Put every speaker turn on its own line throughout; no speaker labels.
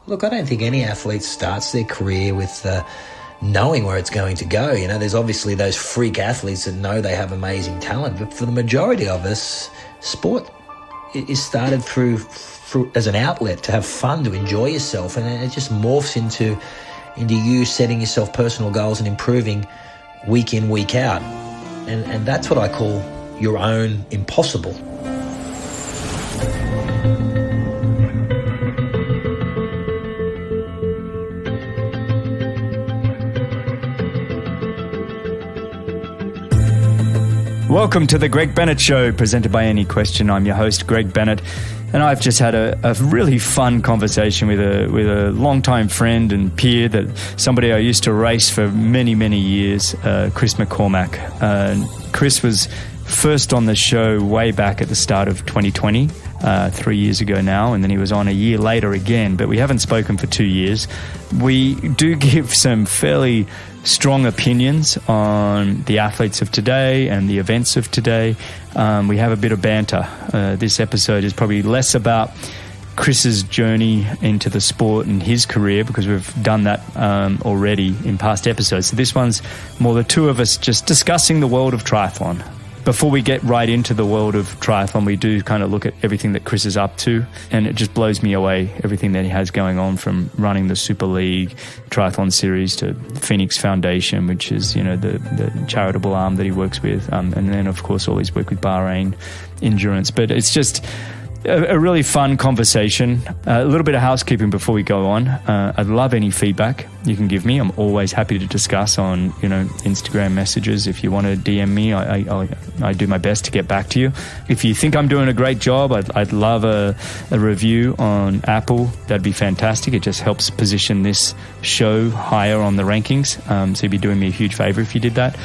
Look, I don't think any athlete starts their career with knowing where it's going to go. You know, there's obviously those freak athletes that know they have amazing talent, but for the majority of us, sport is started through as an outlet to have fun, to enjoy yourself, and it just morphs into you setting yourself personal goals and improving week in, week out. And that's what I call your own impossible.
Welcome to the Greg Bennett Show, presented by Any Question. I'm your host, Greg Bennett, and I've just had a really fun conversation with a longtime friend and peer, that somebody I used to race for many, many years, Chris McCormack. Chris was first on the show way back at the start of 2020, 3 years ago now, and then he was on a year later again, but we haven't spoken for 2 years. We do give some fairly strong opinions on the athletes of today and the events of today. We have a bit of banter. This episode is probably less about Chris's journey into the sport and his career, because we've done that already in past episodes. So this one's more the two of us just discussing the world of triathlon. Before we get right into the world of triathlon, we do kind of look at everything that Chris is up to, and it just blows me away, everything that he has going on, from running the Super League Triathlon series to Pho3nix Foundation, which is, you know, the charitable arm that he works with, and then of course all his work with Bahrain Endurance. But it's just a really fun conversation. A little bit of housekeeping before we go on. I'd love any feedback you can give me. I'm always happy to discuss on, you know, Instagram messages. If you want to DM me, I do my best to get back to you. If you think I'm doing a great job, I'd love a review on Apple. That'd be fantastic. It just helps position this show higher on the rankings. So you'd be doing me a huge favor if you did that.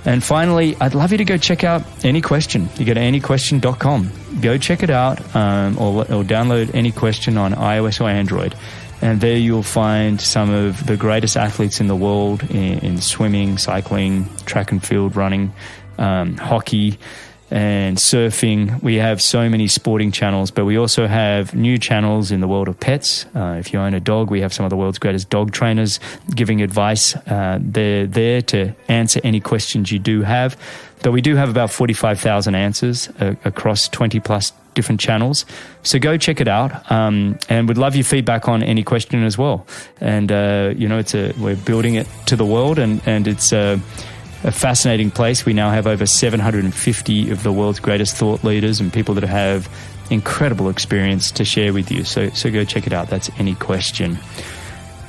And finally, I'd love you to go check out Any Question. You go to anyquestion.com. Go check it out, or download Any Question on iOS or Android. And there you'll find some of the greatest athletes in the world in swimming, cycling, track and field running, hockey, and surfing. We have so many sporting channels, but we also have new channels in the world of pets. If you own a dog, we have some of the world's greatest dog trainers giving advice. They're there to answer any questions you do have. But we do have about 45,000 answers across 20 plus different channels. So go check it out. And we'd love your feedback on Any Question as well. And, you know, we're building it to the world, and it's a fascinating place. We now have over 750 of the world's greatest thought leaders and people that have incredible experience to share with you. So go check it out. That's Any Question.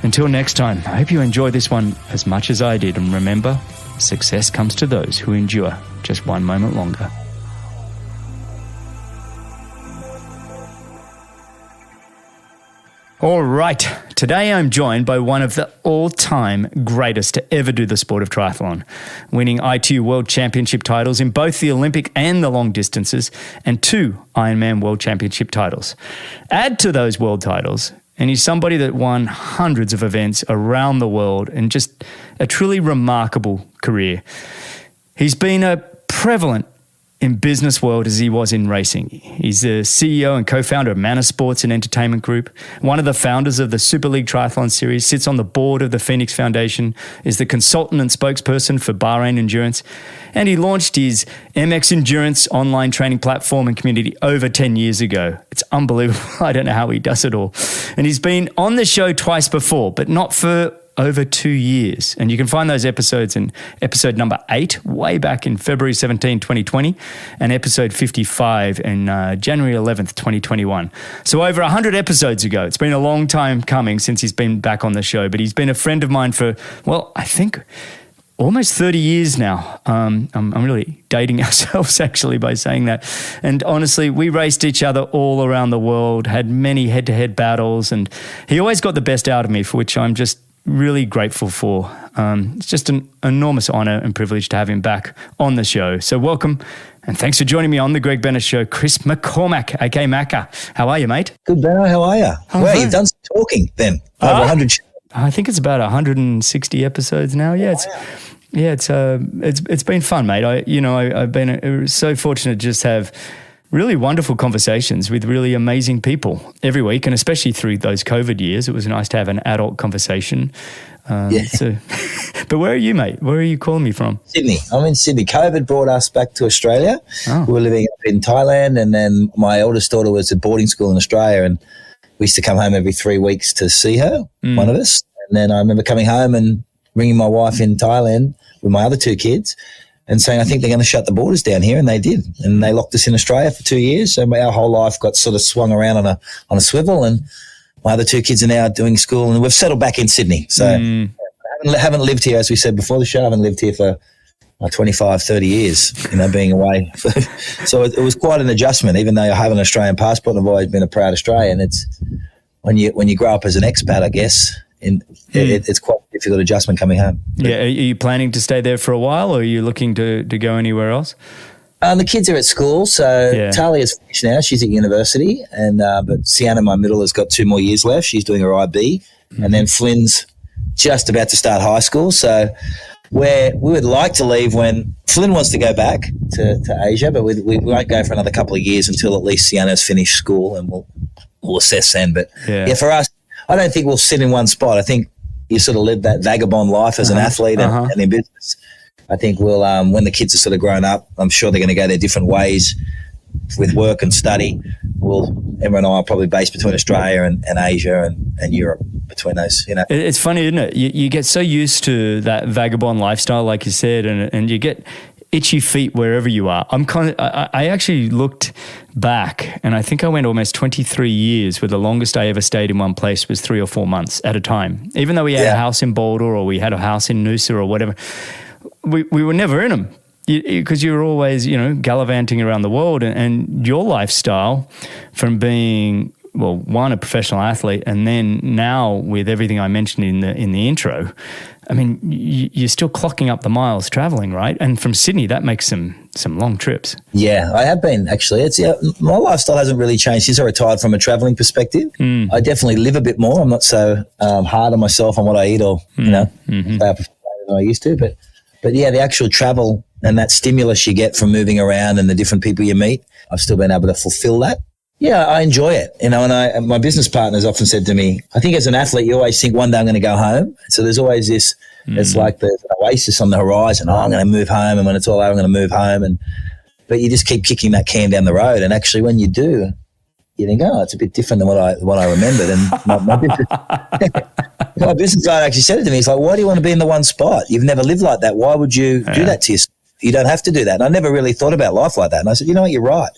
Until next time, I hope you enjoy this one as much as I did. And remember, success comes to those who endure just one moment longer. All right, today I'm joined by one of the all-time greatest to ever do the sport of triathlon, winning ITU World Championship titles in both the Olympic and the long distances, and 2 Ironman World Championship titles. Add to those world titles, and he's somebody that won hundreds of events around the world, and just a truly remarkable career. He's been a prevalent in business world as he was in racing. He's the CEO and co-founder of Manor Sports and Entertainment Group, one of the founders of the Super League Triathlon series, sits on the board of the Pho3nix Foundation, is the consultant and spokesperson for Bahrain Endurance, and he launched his MX Endurance online training platform and community over 10 years ago. It's unbelievable. I don't know how he does it all. And he's been on the show twice before, but not for over 2 years. And you can find those episodes in episode number 8, way back in February 17, 2020, and episode 55 in January 11th, 2021. So over 100 episodes ago. It's been a long time coming since he's been back on the show, but he's been a friend of mine for, well, I think almost 30 years now. I'm really dating ourselves actually by saying that. And honestly, we raced each other all around the world, had many head-to-head battles, and he always got the best out of me, for which I'm just really grateful for. It's just an enormous honor and privilege to have him back on the show. So welcome, and thanks for joining me on the Greg Bennett Show, Chris McCormack, aka Macca. How are you, mate?
Good, Benno. How are you? Well, you've done some talking then. Over 100 shows.
I think it's about 160 episodes now. Yeah, it's been fun, mate. I've been so fortunate to just have really wonderful conversations with really amazing people every week, and especially through those COVID years. It was nice to have an adult conversation. But where are you, mate? Where are you calling me from?
Sydney. I'm in Sydney. COVID brought us back to Australia.
Oh.
We were living up in Thailand, and then my eldest daughter was at boarding school in Australia, and we used to come home every 3 weeks to see her, one of us. And then I remember coming home and ringing my wife in Thailand with my other 2 kids and saying, I think they're going to shut the borders down here, and they did. And they locked us in Australia for 2 years. So our whole life got sort of swung around on a swivel, and my other 2 kids are now doing school, and we've settled back in Sydney. So I haven't lived here, as we said before the show, I haven't lived here for 25, 30 years, being away. So it was quite an adjustment, even though I have an Australian passport and I've always been a proud Australian. It's when you grow up as an expat, I guess, it's quite a difficult adjustment coming home.
Yeah. Are you planning to stay there for a while, or are you looking to go anywhere else?
The kids are at school, so Talia's finished now. She's at university, and but Sienna, my middle, has got 2 more years left. She's doing her IB, and then Flynn's just about to start high school. So we would like to leave when Flynn wants to go back to Asia, but we won't go for another couple of years until at least Sienna's finished school, and we'll assess then. But for us, I don't think we'll sit in one spot. I think you sort of live that vagabond life as an athlete and in business. I think we'll, when the kids are sort of grown up, I'm sure they're going to go their different ways with work and study. Emma and I are probably based between Australia and Asia and Europe, between those,
It's funny, isn't it? You get so used to that vagabond lifestyle, like you said, and you get itchy feet wherever you are. I actually looked back, and I think I went almost 23 years, where the longest I ever stayed in one place was 3 or 4 months at a time. Even though we had a house in Boulder, or we had a house in Noosa or whatever, we were never in them. Because you were always, gallivanting around the world, and your lifestyle from being, one, a professional athlete, and then now with everything I mentioned in the intro, I mean, you're still clocking up the miles traveling, right? And from Sydney, that makes some long trips.
Yeah, I have been, actually. My lifestyle hasn't really changed since I retired from a traveling perspective. I definitely live a bit more. I'm not so hard on myself on what I eat or, stay up than I used to. But yeah, the actual travel and that stimulus you get from moving around and the different people you meet, I've still been able to fulfill that. Yeah, I enjoy it. And my business partners often said to me, I think as an athlete, you always think one day I'm going to go home. So there's always this, it's like there's an oasis on the horizon. I'm going to move home. And when it's all over, I'm going to move home. But you just keep kicking that can down the road. And actually when you do, you think, it's a bit different than what I remembered. And my business guy actually said it to me. He's like, why do you want to be in the one spot? You've never lived like that. Why would you do that to yourself? You don't have to do that. And I never really thought about life like that. And I said, you know what, you're right.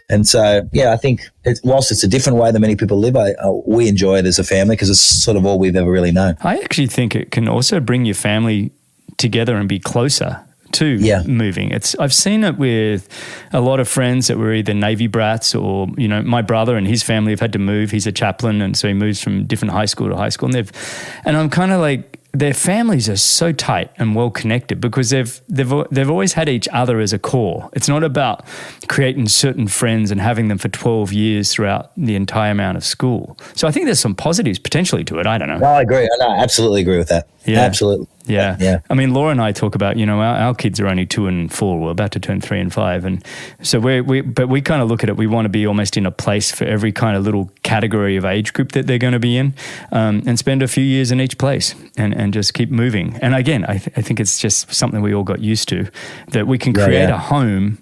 And so, I think whilst it's a different way than many people live, we enjoy it as a family because it's sort of all we've ever really known.
I actually think it can also bring your family together and be closer to moving. I've seen it with a lot of friends that were either Navy brats or, my brother and his family have had to move. He's a chaplain, and so he moves from different high school to high school. And I'm kind of like, their families are so tight and well connected because they've always had each other as a core. It's not about creating certain friends and having them for 12 years throughout the entire amount of school. So I think there's some positives potentially to it. I don't know.
No, I agree. I absolutely agree with that.
Yeah.
Absolutely.
Yeah. I mean, Laura and I talk about, our kids are only 2 and 4. We're about to turn 3 and 5. And so but we kind of look at it. We want to be almost in a place for every kind of little category of age group that they're going to be in, and spend a few years in each place and just keep moving. And again, I think it's just something we all got used to, that we can create a home.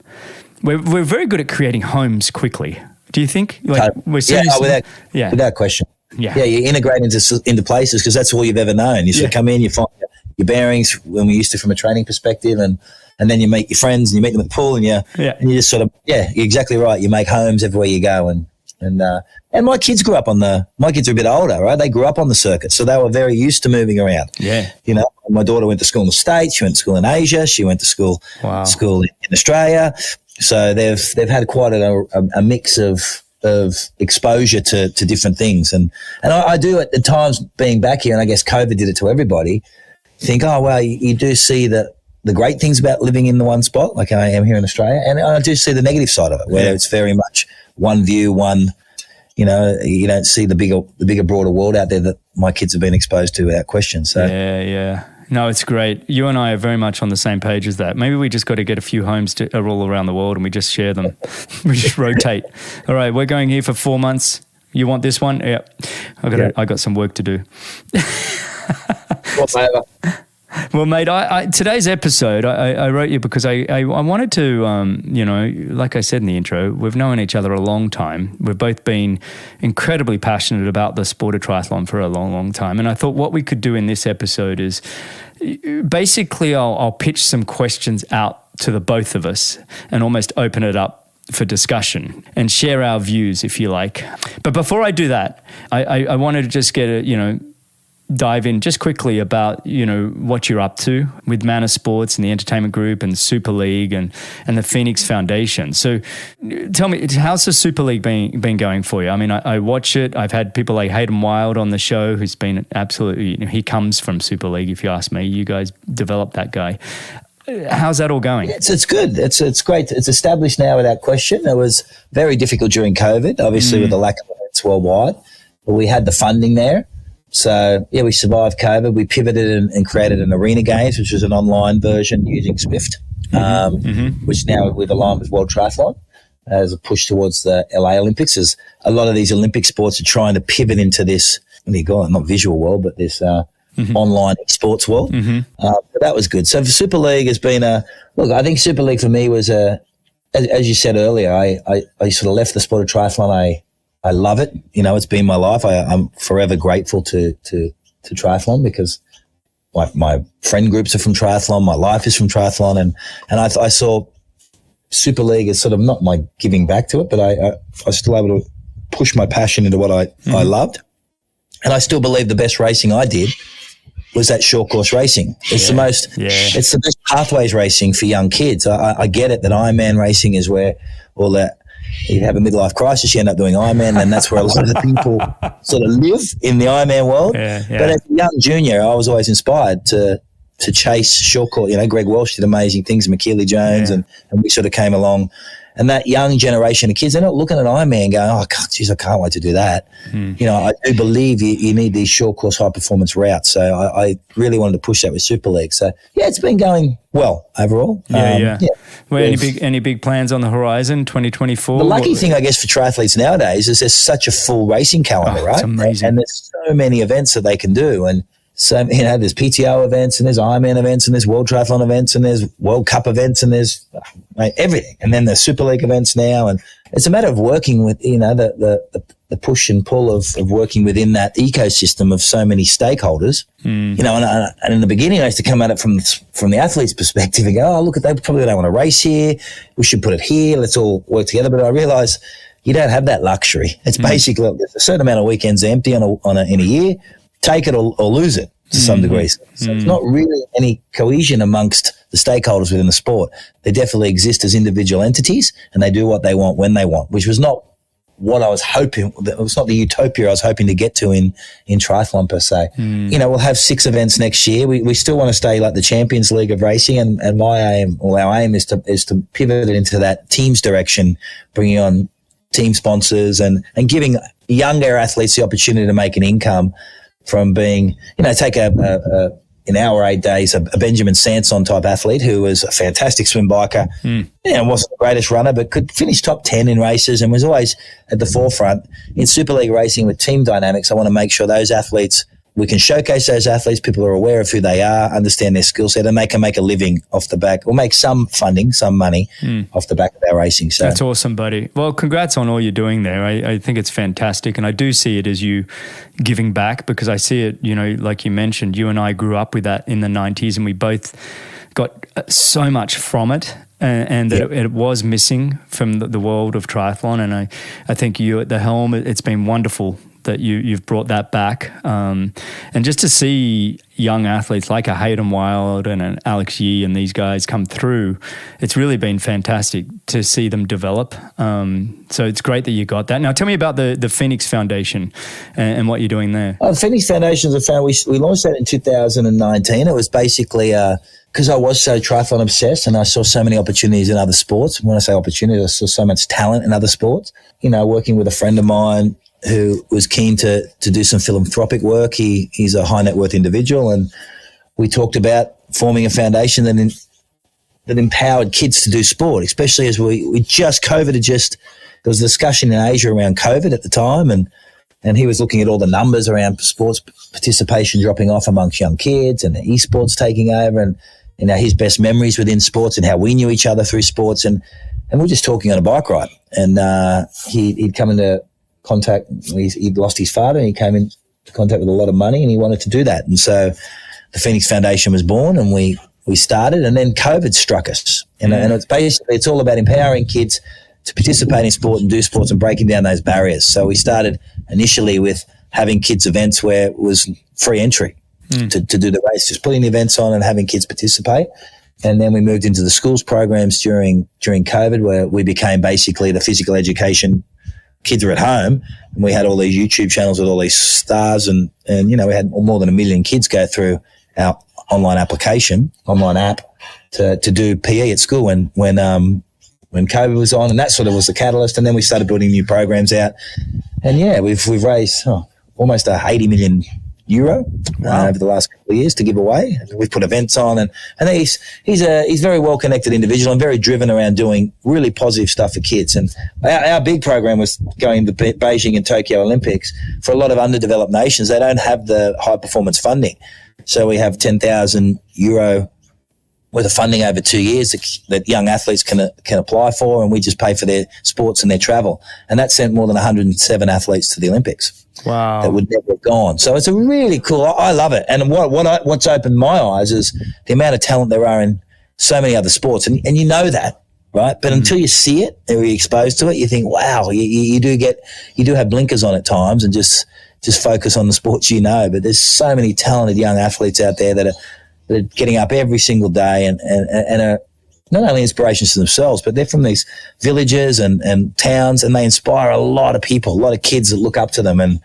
We're very good at creating homes quickly. Do you think?
Without question. Yeah, you integrate into places because that's all you've ever known. You sort of come in, you find your bearings when we used to from a training perspective, and then you meet your friends and you meet them at the pool, and you just sort of you're exactly right. You make homes everywhere you go, and my kids grew up my kids are a bit older, right? They grew up on the circuit, so they were very used to moving around. Yeah, my daughter went to school in the States, she went to school in Asia, she went to school in Australia, so they've had quite a mix of exposure to different things. And I do at times being back here, and I guess COVID did it to everybody, think, you do see the great things about living in the one spot, like I am here in Australia. And I do see the negative side of it, where it's very much one view, you don't see the bigger, broader world out there that my kids have been exposed to without question. So
No, it's great. You and I are very much on the same page as that. Maybe we just got to get a few homes all around the world and we just share them. We just rotate. All right, we're going here for 4 months. You want this one? Yeah. I got some work to do.
Whatever.
Well, mate, today's episode, I wrote you because I wanted to, like I said in the intro, we've known each other a long time. We've both been incredibly passionate about the sport of triathlon for a long, long time. And I thought what we could do in this episode is basically I'll pitch some questions out to the both of us and almost open it up for discussion and share our views, if you like. But before I do that, I wanted to just get dive in just quickly about, what you're up to with Manor Sports and the entertainment group and the Super League and the Pho3nix Foundation. So tell me, how's the Super League been going for you? I mean, I watch it. I've had people like Hayden Wild on the show who's been absolutely, he comes from Super League, if you ask me. You guys developed that guy. How's that all going?
It's good. It's great. It's established now without question. It was very difficult during COVID, obviously with the lack of events worldwide, but we had the funding there. So, we survived COVID. We pivoted and created an Arena Games, which was an online version using Swift, which now we've aligned with World Triathlon as a push towards the LA Olympics. As a lot of these Olympic sports are trying to pivot into this, not visual world, but this online sports world. But that was good. So, for Super League has been I think Super League for me was as you said earlier, I sort of left the sport of triathlon. I love it. It's been my life. I'm forever grateful to triathlon because my friend groups are from triathlon. My life is from triathlon. And I saw Super League as sort of not my giving back to it, but I was still able to push my passion into what I loved. And I still believe the best racing I did was that short course racing. It's the best pathways racing for young kids. I get it that Ironman racing is where all that, you have a midlife crisis, you end up doing Ironman, and that's where a lot of the people sort of live in the Ironman world. But as a young junior, I was always inspired to chase short course. Greg Welsh did amazing things, McKeely Jones, and we sort of came along. And that young generation of kids, they're not looking at Ironman going, oh, geez, I can't wait to do that. I do believe you need these short course high performance routes. So I really wanted to push that with Super League. So, it's been going well overall.
Well, any big plans on the horizon, 2024?
The lucky thing, I guess, for triathletes nowadays is there's such a full racing calendar, right?
It's amazing.
And there's so many events that they can do. And so, there's PTO events and there's Ironman events and there's World Triathlon events and there's World Cup events and there's everything. And then there's Super League events now. And it's a matter of working with, the push and pull of working within that ecosystem of so many stakeholders. And in the beginning, I used to come at it from the athlete's perspective and go, oh, look, they probably don't want to race here. We should put it here. Let's all work together. But I realized you don't have that luxury. It's basically there's a certain amount of weekends empty in a year. Take it or lose it to some degree. So it's not really any cohesion amongst the stakeholders within the sport. They definitely exist as individual entities and they do what they want when they want, which was not what I was hoping. It was not the utopia I was hoping to get to in triathlon per se. We'll have 6 events next year. We still want to stay like the Champions League of racing, and my aim, or our aim, is to pivot it into that teams direction, bringing on team sponsors and giving younger athletes the opportunity to make an income from being, take in our 8 days, a Benjamin Sanson type athlete who was a fantastic swim biker, wasn't the greatest runner, but could finish top 10 in races and was always at the forefront. In Super League racing with team dynamics, I want to make sure those athletes, we can showcase those athletes, people are aware of who they are, understand their skill set, and they can make a living off the back, or make some funding, some money off the back of our racing. So
that's awesome, buddy. Well, congrats on all you're doing there. I think it's fantastic, and I do see it as you giving back, because I see it, like you mentioned, you and I grew up with that in the 90s, and we both got so much from it. And that it was missing from the world of triathlon. And I think you at the helm, it's been wonderful that you've brought that back. And just to see young athletes like a Hayden Wild and an Alex Yee and these guys come through, it's really been fantastic to see them develop. So it's great that you got that. Now tell me about the Pho3nix Foundation and what you're doing there.
The Pho3nix Foundation is we launched that in 2019. It was basically because I was so triathlon obsessed and I saw so many opportunities in other sports. When I say opportunities, I saw so much talent in other sports. Working with a friend of mine who was keen to do some philanthropic work. He's a high net worth individual, and we talked about forming a foundation that empowered kids to do sport, especially as we just, COVID had just, there was a discussion in Asia around COVID at the time, and he was looking at all the numbers around sports participation dropping off amongst young kids and esports taking over, and his best memories within sports and how we knew each other through sports. And we're just talking on a bike ride, and he'd come into contact. He'd lost his father, and he came into contact with a lot of money, and he wanted to do that. And so the Pho3nix Foundation was born, and we started, and then COVID struck us. And it's basically, it's all about empowering kids to participate in sport and do sports and breaking down those barriers. So we started initially with having kids events where it was free entry to do the race, just putting the events on and having kids participate. And then we moved into the schools programs during COVID, where we became basically the physical education. Kids are at home, and we had all these YouTube channels with all these stars, and we had more than 1 million kids go through our online app to do PE at school when COVID was on, and that sort of was the catalyst. And then we started building new programs out, and we've raised almost 80 million euro over the last couple of years to give away. We've put events on, and he's a very well connected individual and very driven around doing really positive stuff for kids. And our big program was going to Beijing and Tokyo Olympics. For a lot of underdeveloped nations, they don't have the high performance funding, so we have 10,000 euro worth of funding over 2 years that young athletes can apply for, and we just pay for their sports and their travel. And that sent more than 107 athletes to the Olympics.
Wow.
That would never have gone. So it's a really cool, I love it. And what's opened my eyes is the amount of talent there are in so many other sports. And you know that, right? But until you see it or you're exposed to it, you think, wow, you do have blinkers on at times and just focus on the sports you know. But there's so many talented young athletes out there that are getting up every single day and are not only inspirations to themselves, but they're from these villages and towns, and they inspire a lot of people, a lot of kids that look up to them, and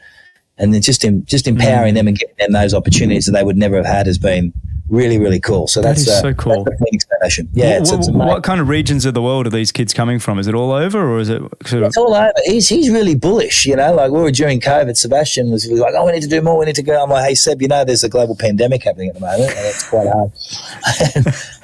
they're just empowering them and getting them those opportunities that they would never have had has been really, really cool. So that's
so cool.
That's the Pho3nix Foundation. Yeah, it's
what kind of regions of the world are these kids coming from? Is it all over, or is it sort of?
It's all over. He's really bullish, like we were during COVID. Sebastian was like, "Oh, we need to do more. We need to go." I'm like, "Hey, Seb, there's a global pandemic happening at the moment, and it's quite hard,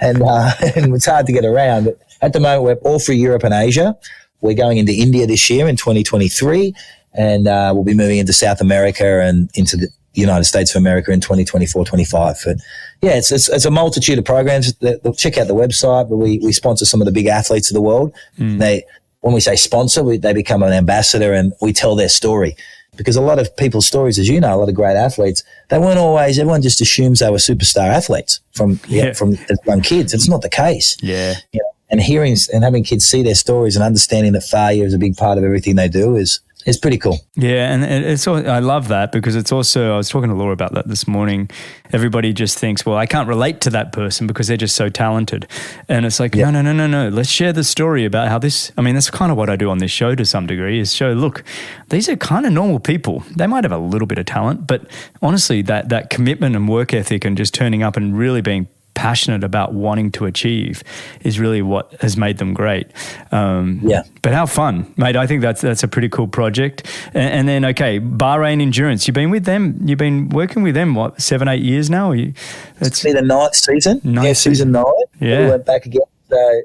and it's hard to get around." But at the moment, we're all through Europe and Asia. We're going into India this year in 2023, and we'll be moving into South America and into the United States of America in 2024-25. But yeah, it's a multitude of programs. Check out the website, but we sponsor some of the big athletes of the world. When we say sponsor, they become an ambassador, and we tell their story. Because a lot of people's stories, as you know, a lot of great athletes, they weren't always, everyone just assumes they were superstar athletes from young kids. It's not the case.
Yeah.
And hearing and having kids see their stories and understanding that failure is a big part of everything they do is pretty cool.
Yeah, and it's I love that, because it's also, I was talking to Laura about that this morning. Everybody just thinks, well, I can't relate to that person because they're just so talented. And it's like, no. Let's share the story about how this, that's kind of what I do on this show to some degree, is show, look, these are kind of normal people. They might have a little bit of talent, but honestly, that commitment and work ethic and just turning up and really being passionate about wanting to achieve is really what has made them great. But how fun, mate. I think that's a pretty cool project. And then, okay, Bahrain Endurance. You've been with them. You've been working with them, what, 7-8 years now?
It's been the 9th season. Season 9.
Yeah.
We went back again. So,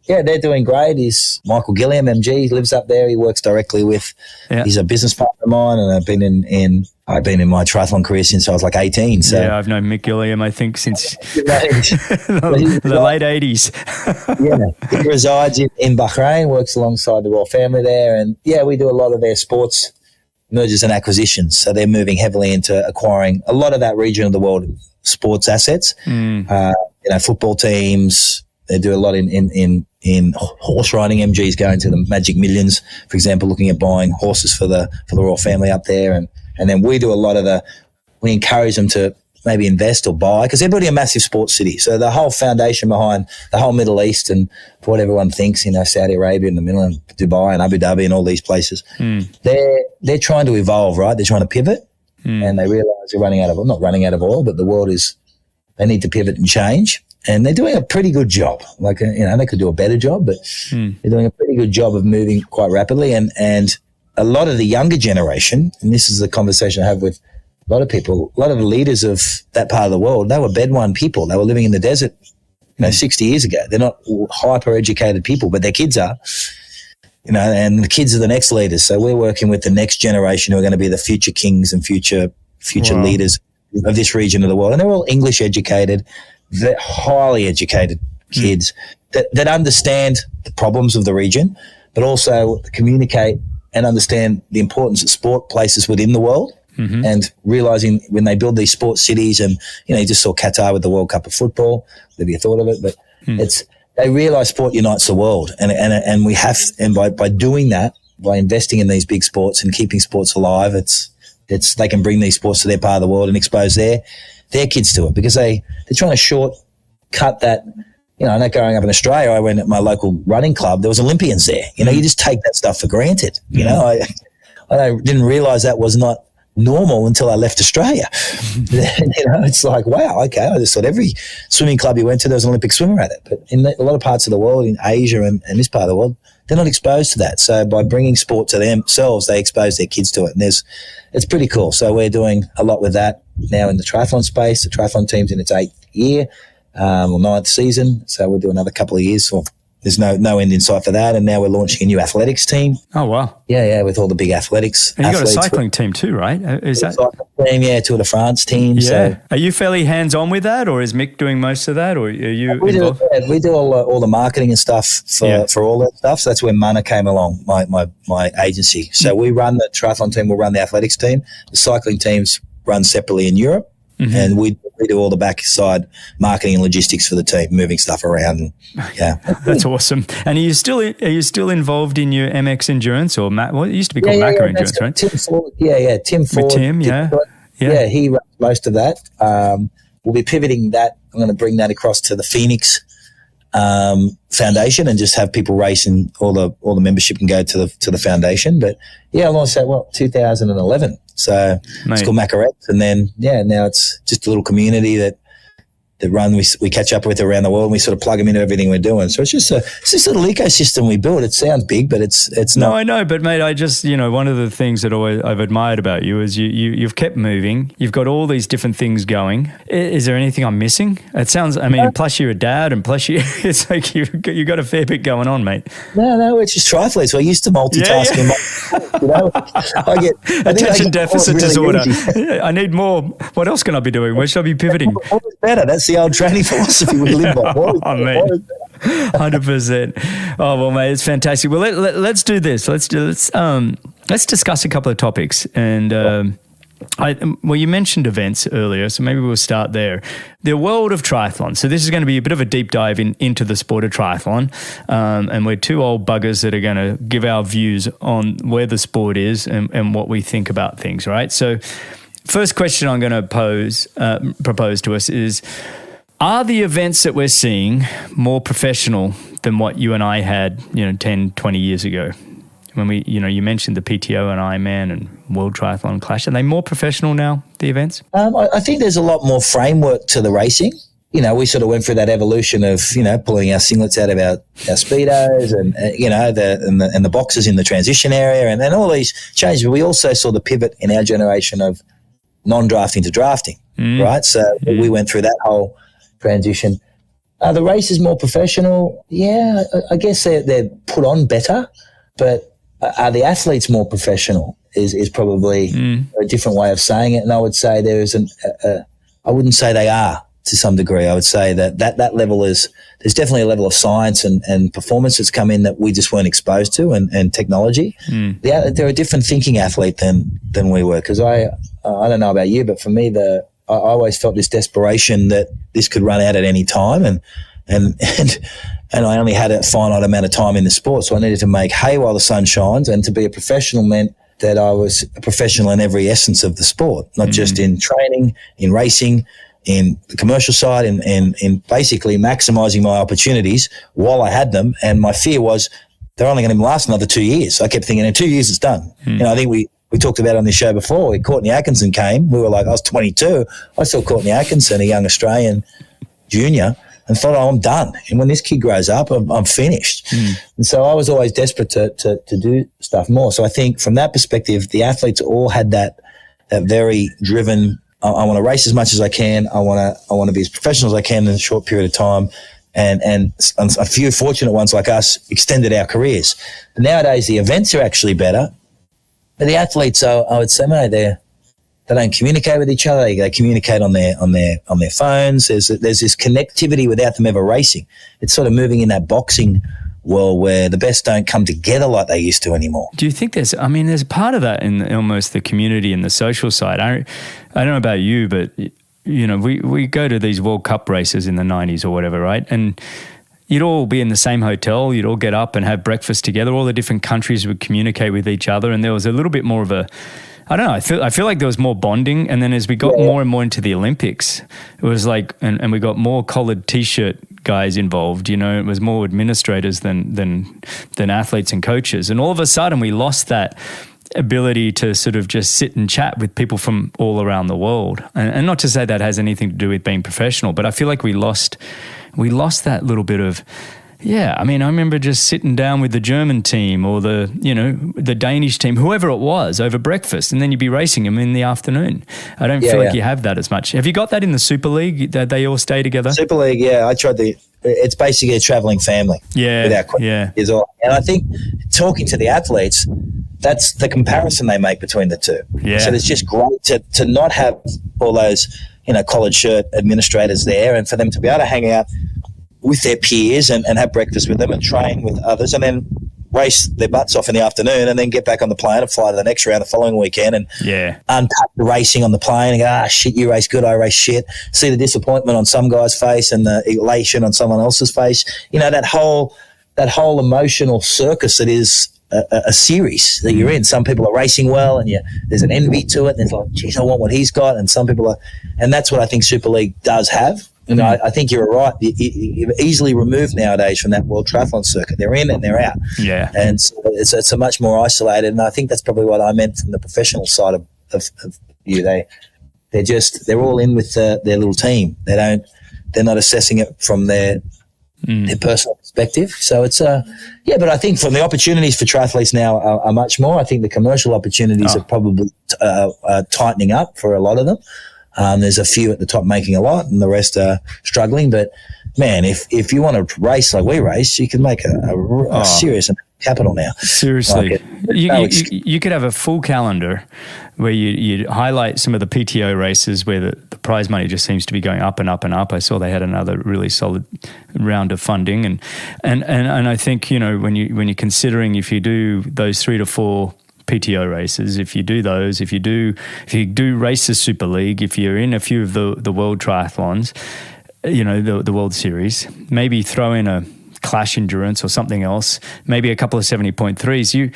yeah, they're doing great. He's Michael Gilliam, MG. He lives up there. He works directly with. He's a business partner of mine, and I've been in my triathlon career since I was like 18. So
yeah, I've known Mick Gilliam, I think, since the late 80s.
Yeah, he resides in Bahrain, works alongside the royal family there, and we do a lot of their sports mergers and acquisitions. So they're moving heavily into acquiring a lot of that region of the world sports assets. Football teams. They do a lot in horse riding. MG's going to the Magic Millions, for example, looking at buying horses for the royal family up there, and then we do a lot of we encourage them to maybe invest or buy, because they're building a massive sports city. So the whole foundation behind the whole Middle East, and for what everyone thinks, Saudi Arabia in the middle, and Dubai and Abu Dhabi and all these places, they're trying to evolve, right? They're trying to pivot, and they realize they're not running out of oil, but the world they need to pivot and change. And they're doing a pretty good job. Like, they could do a better job, but they're doing a pretty good job of moving quite rapidly. And a lot of the younger generation, and this is the conversation I have with a lot of the leaders of that part of the world, they were Bedouin people. They were living in the desert, 60 years ago. They're not hyper-educated people, but their kids are, and the kids are the next leaders. So we're working with the next generation who are going to be the future kings and future leaders of this region of the world. And they're all English educated, they're highly educated kids that understand the problems of the region, but also communicate and understand the importance of sport places within the world. And realizing when they build these sports cities, and you just saw Qatar with the World Cup of football, whatever you thought of it, but they realize sport unites the world, and we have, and by doing that, by investing in these big sports and keeping sports alive, they can bring these sports to their part of the world and expose their kids to it, because they're trying to shortcut that. I know growing up in Australia, I went at my local running club, there was Olympians there. You just take that stuff for granted. I didn't realize that was not normal until I left Australia. It's like, wow, okay, I just thought every swimming club you went to, there was an Olympic swimmer at it. But in a lot of parts of the world, in Asia and this part of the world, they're not exposed to that. So by bringing sport to themselves, they expose their kids to it. And it's pretty cool. So we're doing a lot with that now in the triathlon space. The triathlon team's in its 8th year, or 9th season. So we'll do another couple of years. So there's no end in sight for that. And now we're launching a new athletics team.
Oh, wow.
Yeah, with all the big athletics.
And you've got a cycling team too, right? Is that
cycling team? Tour de France team.
Yeah.
So.
Are you fairly hands-on with that, or is Mick doing most of that, or are you involved?
We do all the marketing and stuff for all that stuff. So that's where Mana came along, my agency. So we run the triathlon team, we'll run the athletics team. The cycling teams run separately in Europe. And we do all the backside marketing and logistics for the team, moving stuff around.
That's awesome. And are you still involved in your MX Endurance, or it used to be called Macca Endurance, right?
Tim Ford. Tim Ford.
With Tim,
yeah, he runs most of that. We'll be pivoting that. I'm going to bring that across to the Pho3nix Foundation and just have people race, and all the membership can go to the foundation. But I launched that 2011. So it's called Macca, and then now it's just a little community that run. We catch up with around the world, and we sort of plug them into everything we're doing. So it's just this little ecosystem we built. It sounds big, but it's not.
No, I know, but mate, I just one of the things that I've admired about you is you've kept moving. You've got all these different things going. Is there anything I'm missing? It sounds. I mean, plus you're a dad, and plus it's like you got a fair bit going on, mate.
No, it's just triathletes. So I used to multitask. I get
attention deficit disorder. I need more. What else can I be doing? Where should I be pivoting?
What is better? That's the old training philosophy we live by.
100%. Oh well, mate, it's fantastic. Well, let's do this. Let's discuss a couple of topics. And you mentioned events earlier, so maybe we'll start there. The world of triathlon. So this is going to be a bit of a deep dive into the sport of triathlon, and we're two old buggers that are going to give our views on where the sport is and what we think about things. Right. So, first question I'm going to propose to us is: are the events that we're seeing more professional than what you and I had, 10, 20 years ago? When we, you mentioned the PTO and Ironman and World Triathlon Clash. Are they more professional now, the events?
I think there's a lot more framework to the racing. We sort of went through that evolution of, pulling our singlets out of our Speedos and the boxes in the transition area and all these changes. But we also saw the pivot in our generation of non-drafting to drafting, right? So we went through that whole transition. The race is more professional. Yeah, I guess they're put on better, but are the athletes more professional is probably a different way of saying it. And I would say there is I wouldn't say they are to some degree. I would say that level there's definitely a level of science and performance that's come in that we just weren't exposed to, and technology. They're a different thinking athlete than we were. Cause I don't know about you, but for me, I always felt this desperation that this could run out at any time. And I only had a finite amount of time in the sport. So I needed to make hay while the sun shines, and to be a professional meant that I was a professional in every essence of the sport, not just in training, in racing, in the commercial side, and in basically maximizing my opportunities while I had them. And my fear was they're only going to last another 2 years. I kept thinking in 2 years it's done. I think we talked about it on this show before. When Courtney Atkinson came, we were like, I was 22. I saw Courtney Atkinson, a young Australian junior, and thought, I'm done. And when this kid grows up, I'm finished. And so I was always desperate to do stuff more. So I think from that perspective, the athletes all had that that very driven. I want to race as much as I can. I want to be as professional as I can in a short period of time. And a few fortunate ones like us extended our careers. But nowadays, the events are actually better. But the athletes, I would say, mate, they don't communicate with each other. They communicate on their phones. There's this connectivity without them ever racing. It's sort of moving in that boxing world where the best don't come together like they used to anymore.
Do you think there's a part of that in almost the community and the social side? I don't know about you, but we go to these World Cup races in the 90s or whatever, right? And you'd all be in the same hotel. You'd all get up and have breakfast together. All the different countries would communicate with each other, and there was a little bit more of a, I don't know, I feel like there was more bonding. And then as we got more and more into the Olympics, it was like, and we got more collared T-shirt guys involved, it was more administrators than athletes and coaches. And all of a sudden we lost that ability to sort of just sit and chat with people from all around the world. And not to say that has anything to do with being professional, but I feel like we lost that little bit of, I remember just sitting down with the German team or the Danish team, whoever it was, over breakfast, and then you'd be racing them in the afternoon. I don't feel like you have that as much. Have you got that in the Super League, that they all stay together?
Super League, I tried it's basically a traveling family. Is all. And I think talking to the athletes, that's the comparison they make between the two. Yeah. So it's just great to not have all those, collared shirt administrators there, and for them to be able to hang out with their peers and have breakfast with them and train with others, and then race their butts off in the afternoon, and then get back on the plane and fly to the next round the following weekend and unpack the racing on the plane and go, shit, you race good, I race shit. See the disappointment on some guy's face and the elation on someone else's face. That whole emotional circus that is a series that you're in. Some people are racing well and there's an envy to it. And it's like, geez, I want what he's got. And some people are, and that's what I think Super League does have. I think you're right. You're easily removed nowadays from that World Triathlon circuit. They're in and they're out. Yeah. And so it's a much more isolated. And I think that's probably what I meant from the professional side of you. They're all in with their little team. They're not assessing it from their personal perspective. So it's but I think from the opportunities for triathletes now are much more. I think the commercial opportunities are probably tightening up for a lot of them. There's a few at the top making a lot, and the rest are struggling. But man, if you want to race like we race, you can make a serious capital now. Seriously,
you could have a full calendar where you highlight some of the PTO races where the prize money just seems to be going up and up and up. I saw they had another really solid round of funding, and I think when you're considering if you do those 3 to 4 PTO races, if you do race the Super League, if you're in a few of the world triathlons, the World Series, maybe throw in a Clash Endurance or something else, maybe a couple of 70.3s,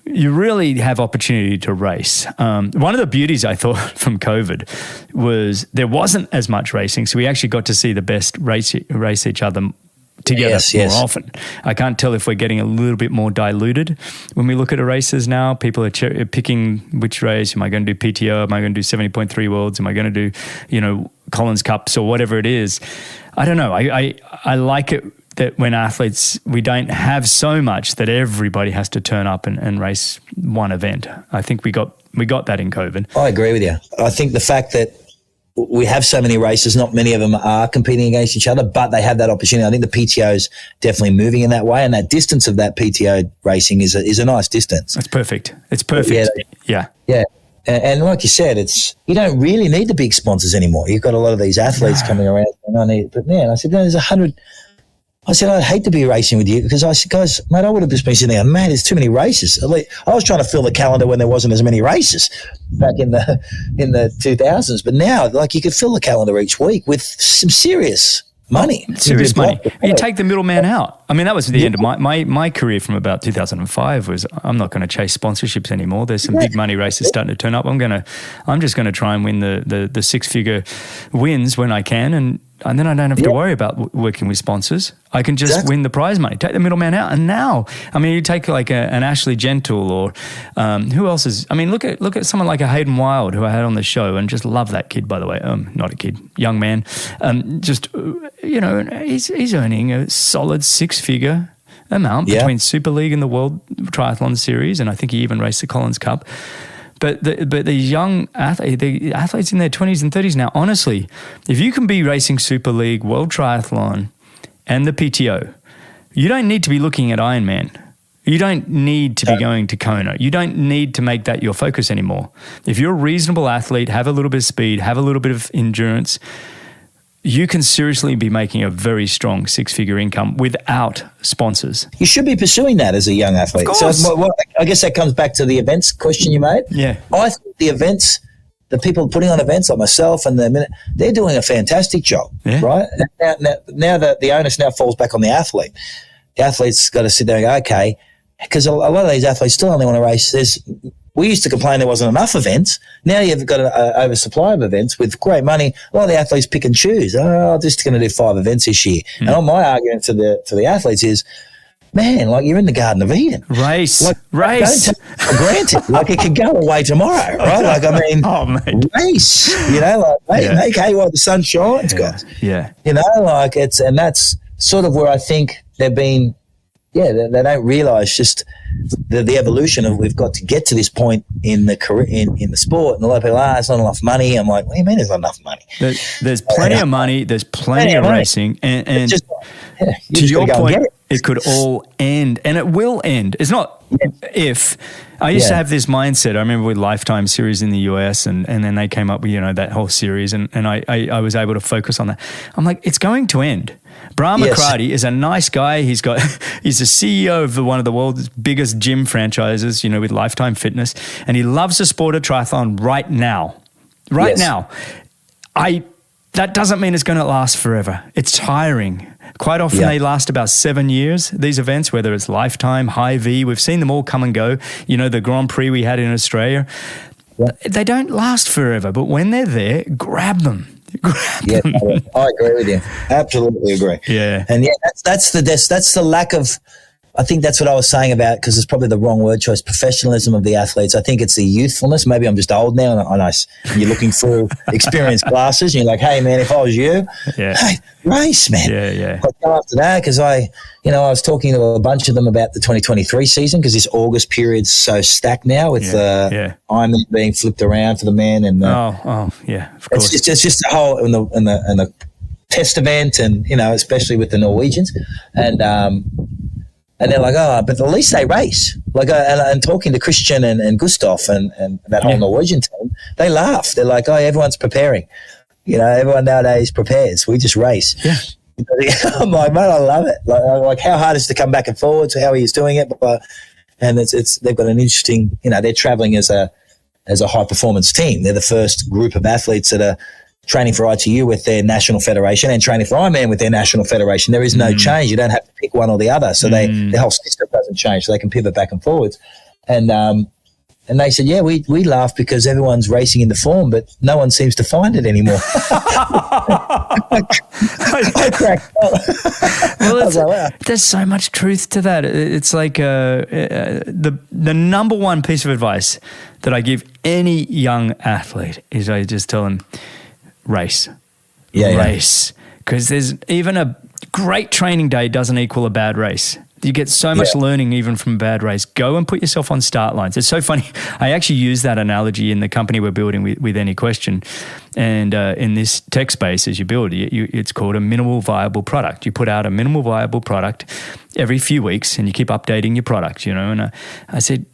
you really have opportunity to race. One of the beauties I thought from COVID was there wasn't as much racing, so we actually got to see the best race each other together more often. I can't tell if we're getting a little bit more diluted when we look at the races now. People are picking which race. Am I going to do PTO? Am I going to do 70.3 Worlds? Am I going to do, Collins Cups or whatever it is? I don't know. I like it that when athletes, we don't have so much that everybody has to turn up and race one event. I think we got that in COVID.
I agree with you. I think the fact that we have so many races, not many of them are competing against each other, but they have that opportunity. I think the PTO is definitely moving in that way, and that distance of that PTO racing is a nice distance.
It's perfect. It's perfect. Yeah.
And like you said, you don't really need the big sponsors anymore. You've got a lot of these athletes coming around. But man, I said, no, there's 100. I said, I'd hate to be racing with you because I said, guys, mate, I would have just been sitting there, man, there's too many races. I was trying to fill the calendar when there wasn't as many races back in the 2000s. But now, you could fill the calendar each week with some serious money.
Serious money. You take the middleman out. I mean, that was the end of my career from about 2005 was I'm not going to chase sponsorships anymore. There's some big money races starting to turn up. I'm just going to try and win the six-figure wins when I can, and then I don't have to worry about working with sponsors. I can just win the prize money, take the middleman out. And now, I mean, you take an Ashley Gentle or who else is, I mean, look at someone like a Hayden Wild who I had on the show and just love that kid, by the way. Not a kid, young man. He's earning a solid six-figure amount between Super League and the World Triathlon Series. And I think he even raced the Collins Cup. But the young the athletes in their 20s and 30s now, honestly, if you can be racing Super League, World Triathlon, and the PTO, you don't need to be looking at Ironman. You don't need to be going to Kona. You don't need to make that your focus anymore. If you're a reasonable athlete, have a little bit of speed, have a little bit of endurance, you can seriously be making a very strong six-figure income without sponsors.
You should be pursuing that as a young athlete.
Of course.
So I guess that comes back to the events question you made.
Yeah.
I think the events, the people putting on events like myself and they're doing a fantastic job, right? Now that the onus now falls back on the athlete. The athlete's got to sit there and go, okay, because a lot of these athletes still only want to race. We used to complain there wasn't enough events. Now you've got an oversupply of events with great money. A lot of the athletes pick and choose. Oh, I'm just going to do 5 events this year. And on my argument to the athletes is, man, like you're in the Garden of Eden.
Race.
Don't take it for granted. Like it could go away tomorrow, right? Like, I mean, race, you know, like make hay while the sun shines, guys.
Yeah.
You know, like and that's sort of where I think they've been, they don't realise just the evolution of we've got to get to this point in the career, in the sport. And a lot of people, it's not enough money. I'm like, what do you mean there's not enough money?
There's plenty of money. There's plenty of racing. And
just,
to your point, it could all end, and it will end. It's not if. I used to have this mindset. I remember with Lifetime series in the US, and then they came up with, that whole series, and I was able to focus on that. I'm like, it's going to end. Bram McCarty is a nice guy. He's the CEO of one of the world's biggest gym franchises, with Lifetime Fitness, and he loves the sport of triathlon right now. Now. That doesn't mean it's going to last forever. It's tiring. Quite often they last about 7 years, these events, whether it's Lifetime, High V. We've seen them all come and go. The Grand Prix we had in Australia. Yeah. They don't last forever, but when they're there, grab them. Them.
I agree with you. Absolutely agree.
Yeah.
And that's the lack of, I think that's what I was saying about, because it's probably the wrong word choice, professionalism of the athletes. I think it's the youthfulness. Maybe I'm just old now and you're looking through experienced glasses and you're like, hey, man, if I was you, hey, race, man.
Yeah.
But after that, because I was talking to a bunch of them about the 2023 season, because this August period's so stacked now with Ironman being flipped around for the men. And
of course.
It's just the whole, and the test event and, especially with the Norwegians. And they're like, but at least they race. Like, and talking to Christian and Gustav and that whole Norwegian team, they laugh. They're like, everyone's preparing. Everyone nowadays prepares. We just race.
Yeah.
I'm like, man, I love it. Like, how hard is it to come back and forwards? How are you doing it? And they've got an interesting, they're traveling as a high performance team. They're the first group of athletes that are training for ITU with their national federation and training for Ironman with their national federation. There is no change. You don't have to pick one or the other. So the whole system doesn't change. So they can pivot back and forwards. And they said, we laugh because everyone's racing into form, but no one seems to find it anymore. I cracked up.
Well, there's so much truth to that. It's like the number one piece of advice that I give any young athlete is I just tell them, race. Race. Because there's even a great training day doesn't equal a bad race. You get so much learning even from a bad race. Go and put yourself on start lines. It's so funny. I actually use that analogy in the company we're building with Any Question. And in this tech space, as you build it, it's called a minimal viable product. You put out a minimal viable product every few weeks and you keep updating your product, And I said,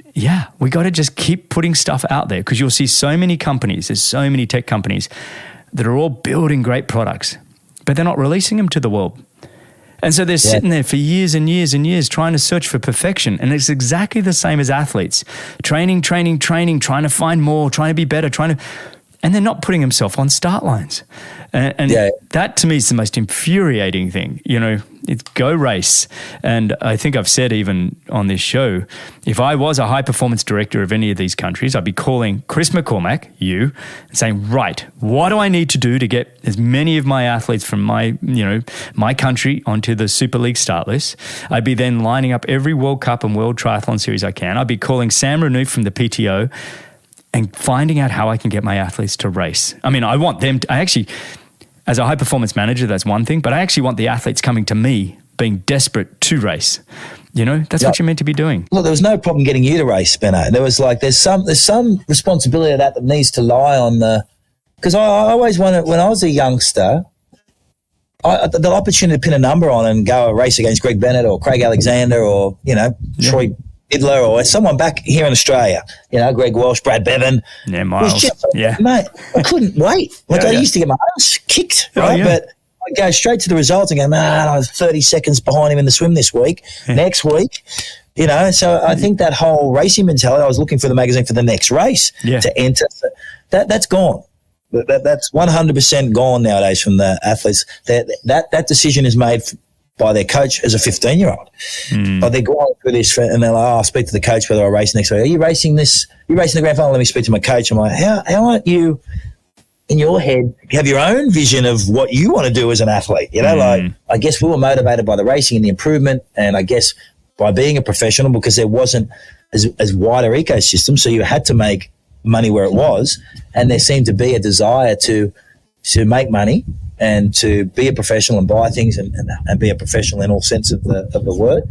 we got to just keep putting stuff out there, because you'll see so many companies, there's so many tech companies that are all building great products, but they're not releasing them to the world. And so they're sitting there for years and years and years trying to search for perfection. And it's exactly the same as athletes. Training, trying to find more, trying to be better, and they're not putting themselves on start lines. And that to me is the most infuriating thing. It's go race. And I think I've said even on this show, if I was a high performance director of any of these countries, I'd be calling Chris McCormack, and saying, right, what do I need to do to get as many of my athletes from my country onto the Super League start list? I'd be then lining up every World Cup and World Triathlon series I can. I'd be calling Sam Renouf from the PTO and finding out how I can get my athletes to race. I mean, I want them to, as a high performance manager, that's one thing, but I actually want the athletes coming to me being desperate to race. You know, that's what you're meant to be doing.
Look, there was no problem getting you to race, Benno. There was like, there's some responsibility of that needs to lie on because I always wanted, when I was a youngster, the opportunity to pin a number on and go a race against Greg Bennett or Craig Alexander or, Troy Idler or someone back here in Australia, Greg Walsh, Brad Bevan.
Yeah, Miles.
Mate, I couldn't wait. Like I used to get my ass kicked, right? But I go straight to the results and go, man, I was 30 seconds behind him in the swim this week. Next week, so I think that whole racing mentality, I was looking for the magazine for the next race to enter. So that's gone. That's 100% gone nowadays from the athletes. That decision is made by their coach as a 15-year-old. But they're going through this and they're like, I'll speak to the coach whether I race next week. Are you racing this? Are you racing the grand final? Let me speak to my coach. I'm like, how aren't you in your head have your own vision of what you want to do as an athlete? Like I guess we were motivated by the racing and the improvement, and I guess by being a professional because there wasn't as wider ecosystem, so you had to make money where it was, and there seemed to be a desire to make money and to be a professional and buy things and be a professional in all sense of the word,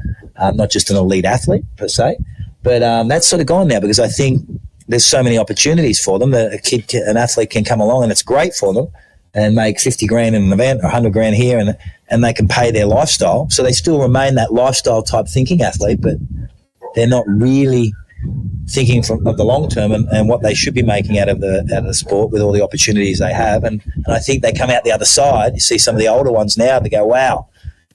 not just an elite athlete per se. But that's sort of gone now because I think there's so many opportunities for them that an athlete can come along and it's great for them and make 50 grand in an event or 100 grand here and they can pay their lifestyle. So they still remain that lifestyle type thinking athlete, but they're not really thinking of the long term and what they should be making out of the sport with all the opportunities they have. And I think they come out the other side. You see some of the older ones now, they go, wow,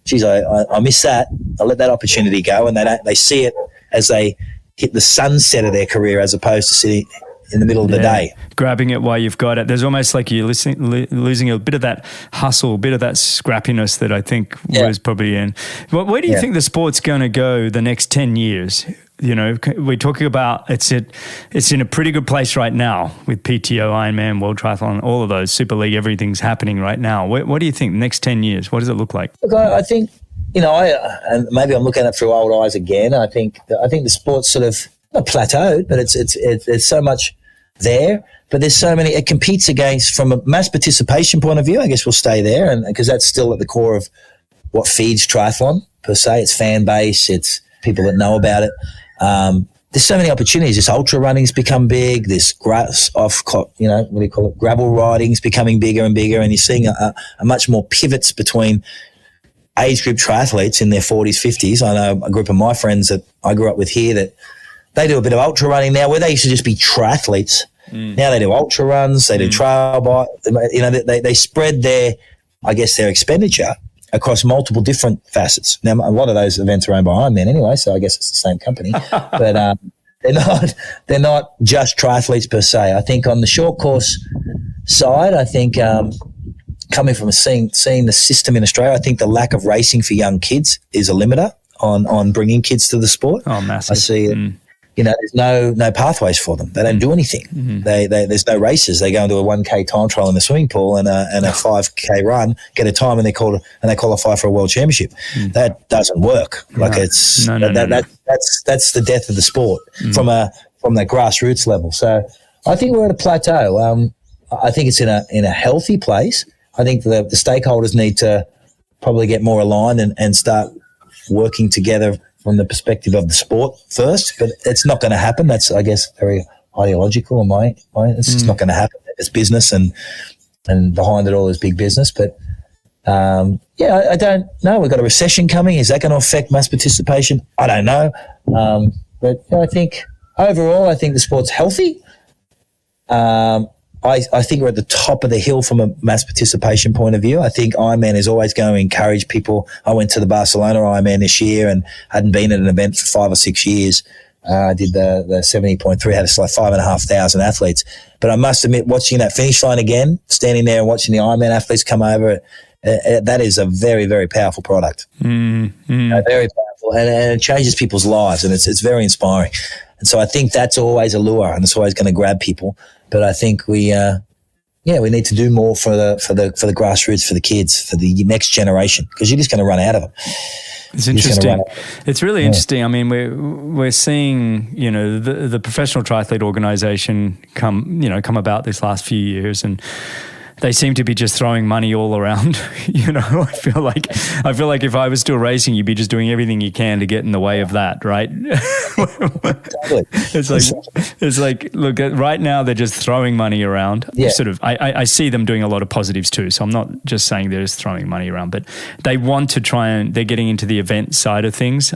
geez, I miss that. I let that opportunity go. And they see it as they hit the sunset of their career as opposed to sitting in the middle of the day.
Grabbing it while you've got it. There's almost like you're losing a bit of that hustle, a bit of that scrappiness that I think was probably in. Where do you think the sport's going to go the next 10 years? We're talking about it's in a pretty good place right now with PTO, Ironman, World Triathlon, all of those, Super League, everything's happening right now. What do you think? The next 10 years, what does it look like?
Look, I think, and maybe I'm looking at it through old eyes again. I think the sport's sort of not plateaued, but it's so much there. But there's so many. It competes against, from a mass participation point of view, I guess we'll stay there, and because that's still at the core of what feeds triathlon per se. It's fan base. It's people that know about it. There's so many opportunities. This ultra running's become big. This gravel riding's becoming bigger and bigger, and you're seeing a much more pivots between age group triathletes in their 40s, 50s. I know a group of my friends that I grew up with here that they do a bit of ultra running now, where they used to just be triathletes. Now they do ultra runs, they do trail bike. They spread their expenditure across multiple different facets. Now, a lot of those events are owned by Ironman anyway, so I guess it's the same company. But they're not just triathletes per se. I think on the short course side, I think coming from seeing the system in Australia, I think the lack of racing for young kids is a limiter on bringing kids to the sport.
Oh, massive.
I see it. There's no pathways for them. They don't do anything. There's no races. They go into a 1K time trial in the swimming pool and a 5K run, get a time, and they qualify for a world championship. That doesn't work.
No.
Like it's
No.
that's the death of the sport from the grassroots level. So I think we're at a plateau. I think it's in a healthy place. I think the stakeholders need to probably get more aligned and start working together from the perspective of the sport first, but it's not going to happen. That's, I guess, very ideological in my it's just not going to happen. It's business and behind it all is big business. But I don't know. We've got a recession coming. Is that going to affect mass participation? I don't know. But I think overall, I think the sport's healthy. I think we're at the top of the hill from a mass participation point of view. I think Ironman is always going to encourage people. I went to the Barcelona Ironman this year and hadn't been at an event for 5 or 6 years. I did the 70.3, had like 5,500 athletes. But I must admit, watching that finish line again, standing there and watching the Ironman athletes come over, that is a very, very powerful product. Very powerful, and it changes people's lives, and it's very inspiring. And so I think that's always a lure, and it's always going to grab people. But I think we need to do more for the grassroots, for the kids, for the next generation, because you're just going to run out of them.
It's interesting. It's really interesting. I mean, we're seeing, the professional triathlete organization come about this last few years, and they seem to be just throwing money all around. I feel like if I was still racing, you'd be just doing everything you can to get in the way of that, right? It's like, look, right now they're just throwing money around.
Yeah.
Sort of, I see them doing a lot of positives too. So I'm not just saying they're just throwing money around, but they want to try and they're getting into the event side of things,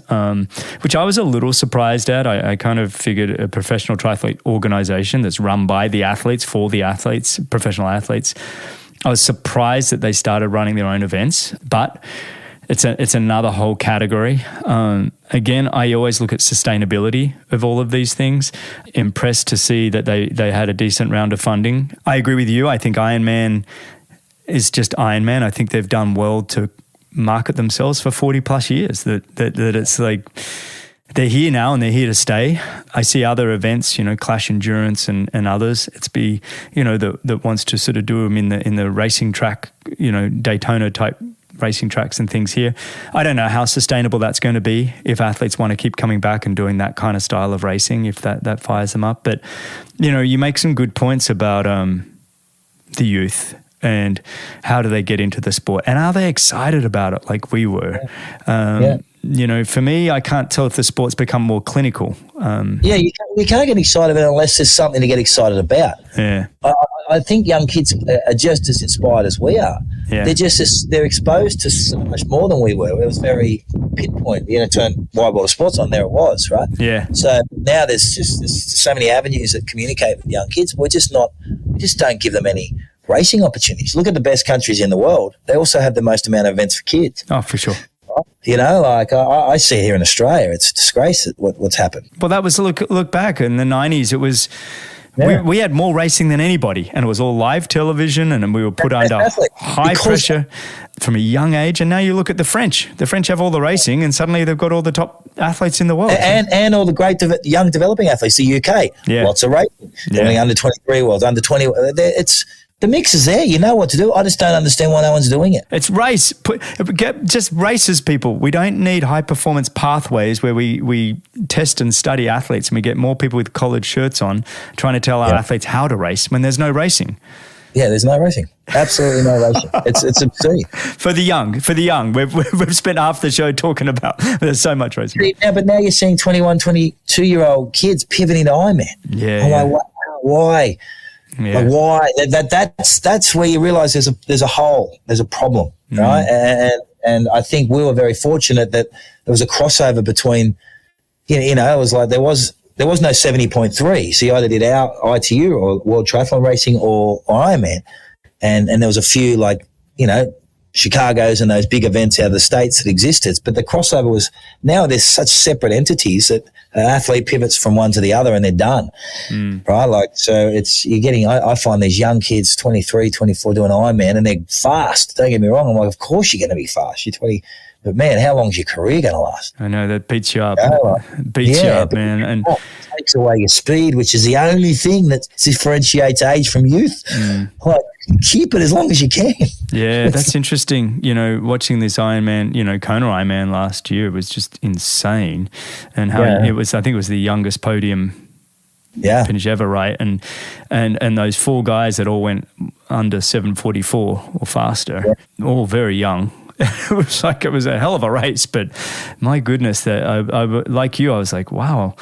which I was a little surprised at. I kind of figured a professional triathlete organization that's run by the athletes, for the athletes, professional athletes. I was surprised that they started running their own events, but it's another whole category. Again, I always look at sustainability of all of these things. Impressed to see that they had a decent round of funding. I agree with you. I think Ironman is just Ironman. I think they've done well to market themselves for 40 plus years. That it's like they're here now and they're here to stay. I see other events, Clash Endurance and others. That wants to sort of do them in the racing track, Daytona type racing tracks and things here. I don't know how sustainable that's going to be if athletes want to keep coming back and doing that kind of style of racing, if that fires them up. But, you make some good points about the youth and how do they get into the sport and are they excited about it like we were? For me, I can't tell if the sport's become more clinical.
You can't get excited about it unless there's something to get excited about.
Yeah.
I think young kids are just as inspired as we are.
Yeah.
They're exposed to so much more than we were. It was very pinpoint. Turn Wide World of Sports on, there it was, right?
Yeah.
So now there's so many avenues that communicate with young kids. We just don't give them any racing opportunities. Look at the best countries in the world. They also have the most amount of events for kids.
Oh, for sure.
I see it here in Australia. It's a disgrace what's happened.
Well, that was look back in the 90s. It was we had more racing than anybody, and it was all live television, and we were put under high pressure from a young age. And now you look at the French. The French have all the racing, and suddenly they've got all the top athletes in the world,
and all the great young developing athletes. The UK, lots of racing. Doing under 23 worlds, under 20. It's the mix is there. You know what to do. I just don't understand why no one's doing it.
It's race. Just races, people. We don't need high-performance pathways where we test and study athletes and we get more people with collared shirts on trying to tell our athletes how to race when there's no racing.
Yeah, there's no racing. Absolutely no racing. It's obscene.
For the young. We've spent half the show talking about there's so much racing.
But now you're seeing 21, 22-year-old kids pivoting to Ironman.
Yeah.
Like, why?
Yeah.
Like why? That's where you realise there's a hole, there's a problem, right? And I think we were very fortunate that there was a crossover between, it was like there was no 70.3, so you either did our ITU or World Triathlon Racing or Ironman, and there was a few Chicago's and those big events out of the States that existed, but the crossover was now there's such separate entities that an athlete pivots from one to the other and they're done, right? So you're getting, I find these young kids, 23, 24 doing Ironman and they're fast. Don't get me wrong. I'm like, of course you're going to be fast. You're 20, but man, how long's your career going to last?
I know that beats you up. Beats you up, man. And
takes away your speed, which is the only thing that differentiates age from youth. Like, keep it as long as you can.
Yeah, that's interesting. Watching this Ironman, Kona Ironman last year was just insane, and how it was. I think it was the youngest podium finish ever, right? And those four guys that all went under 7:44 or faster, all very young. It was a hell of a race, but my goodness, that I like you, I was like, wow.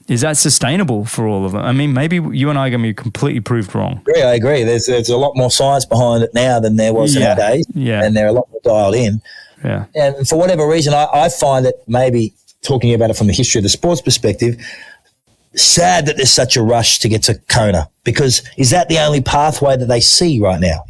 Is that sustainable for all of them? I mean, maybe you and I are going to be completely proved wrong.
I agree. There's a lot more science behind it now than there was in our days, and they're a lot more dialed in.
Yeah.
And for whatever reason, I find that maybe talking about it from the history of the sports perspective, sad that there's such a rush to get to Kona, because is that the only pathway that they see right now?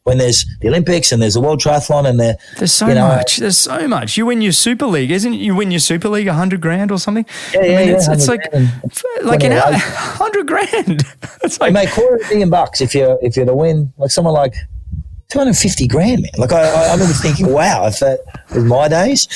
When there's the Olympics and there's the World Triathlon and
there's so much. There's so much. You win your Super League, isn't it? You win your Super League $100,000 or something. It's like $100,000. It's like,
you make $250,000 if you're to win, like someone like $250,000, man. Like I remember thinking, wow, if that was my days,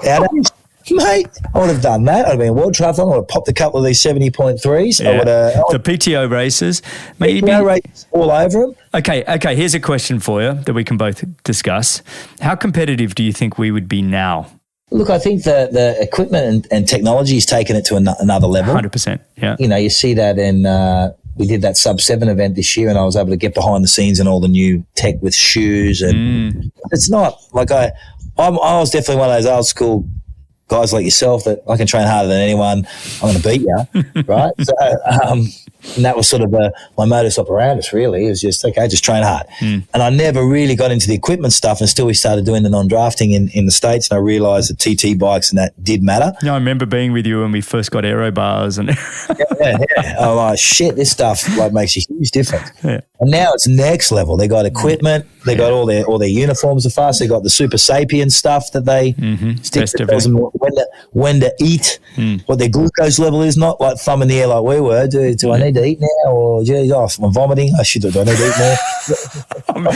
our days. Mate, I would have done that. I'd have been a World Triathlon. I would have popped a couple of these 70.3s.
Yeah. The PTO races.
PTO races all over them.
Okay. Here's a question for you that we can both discuss. How competitive do you think we would be now?
Look, I think the equipment and technology has taken it to another level.
100%, yeah.
You see that in we did that sub 7 event this year, and I was able to get behind the scenes and all the new tech with shoes. And it's not like I was definitely one of those old school guys like yourself that I can train harder than anyone. I'm going to beat you, right? So, and that was sort of my modus operandi, really. It was just, okay, just train hard. And I never really got into the equipment stuff until we started doing the non-drafting in the States, and I realised that TT bikes and that did matter.
No, I remember being with you when we first got aero bars. And
yeah. I'm like, shit, this stuff like makes a huge difference.
Yeah.
And now it's next level. They got equipment. They got all their uniforms are fast. They got the Super Sapien stuff that they stick that tells them when to eat, what their glucose level is. Not like thumb in the air like we were. Do I need to eat now? Or I'm vomiting. Do I need to eat more?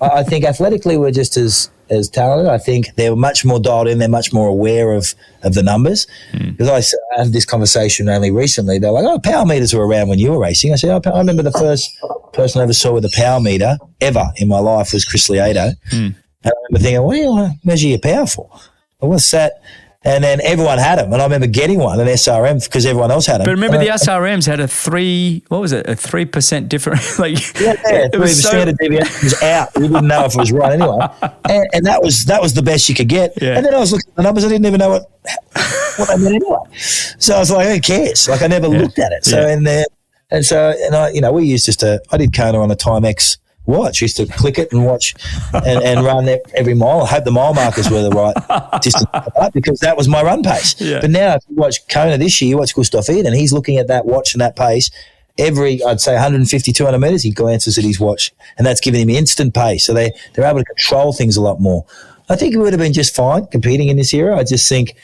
I think athletically we're just as talented. I think they're much more dialed in. They're much more aware of the numbers. Because I had this conversation only recently. They're like, power meters were around when you were racing. I said, I remember the first person I ever saw with a power meter ever in my life was Chris Lieto. And I remember thinking, what do you want to measure your power for? Well, what's that? And then everyone had them. And I remember getting one, an SRM, because everyone else had them.
But remember the SRMs had a 3% difference?
It was the standard deviation was out. We didn't know if it was right anyway. And that was the best you could get. Yeah. And then I was looking at the numbers. I didn't even know what they meant anyway. So I was like, who cares? Like, I never looked at it. So, we used I did Kona on a Timex watch. I used to click it and watch and run every mile. I hope the mile markers were the right distance because that was my run pace. Yeah. But now if you watch Kona this year, you watch Gustav Eden, he's looking at that watch and that pace every, I'd say 150, 200 metres, he glances at his watch and that's giving him instant pace. So they're able to control things a lot more. I think it would have been just fine competing in this era. I just think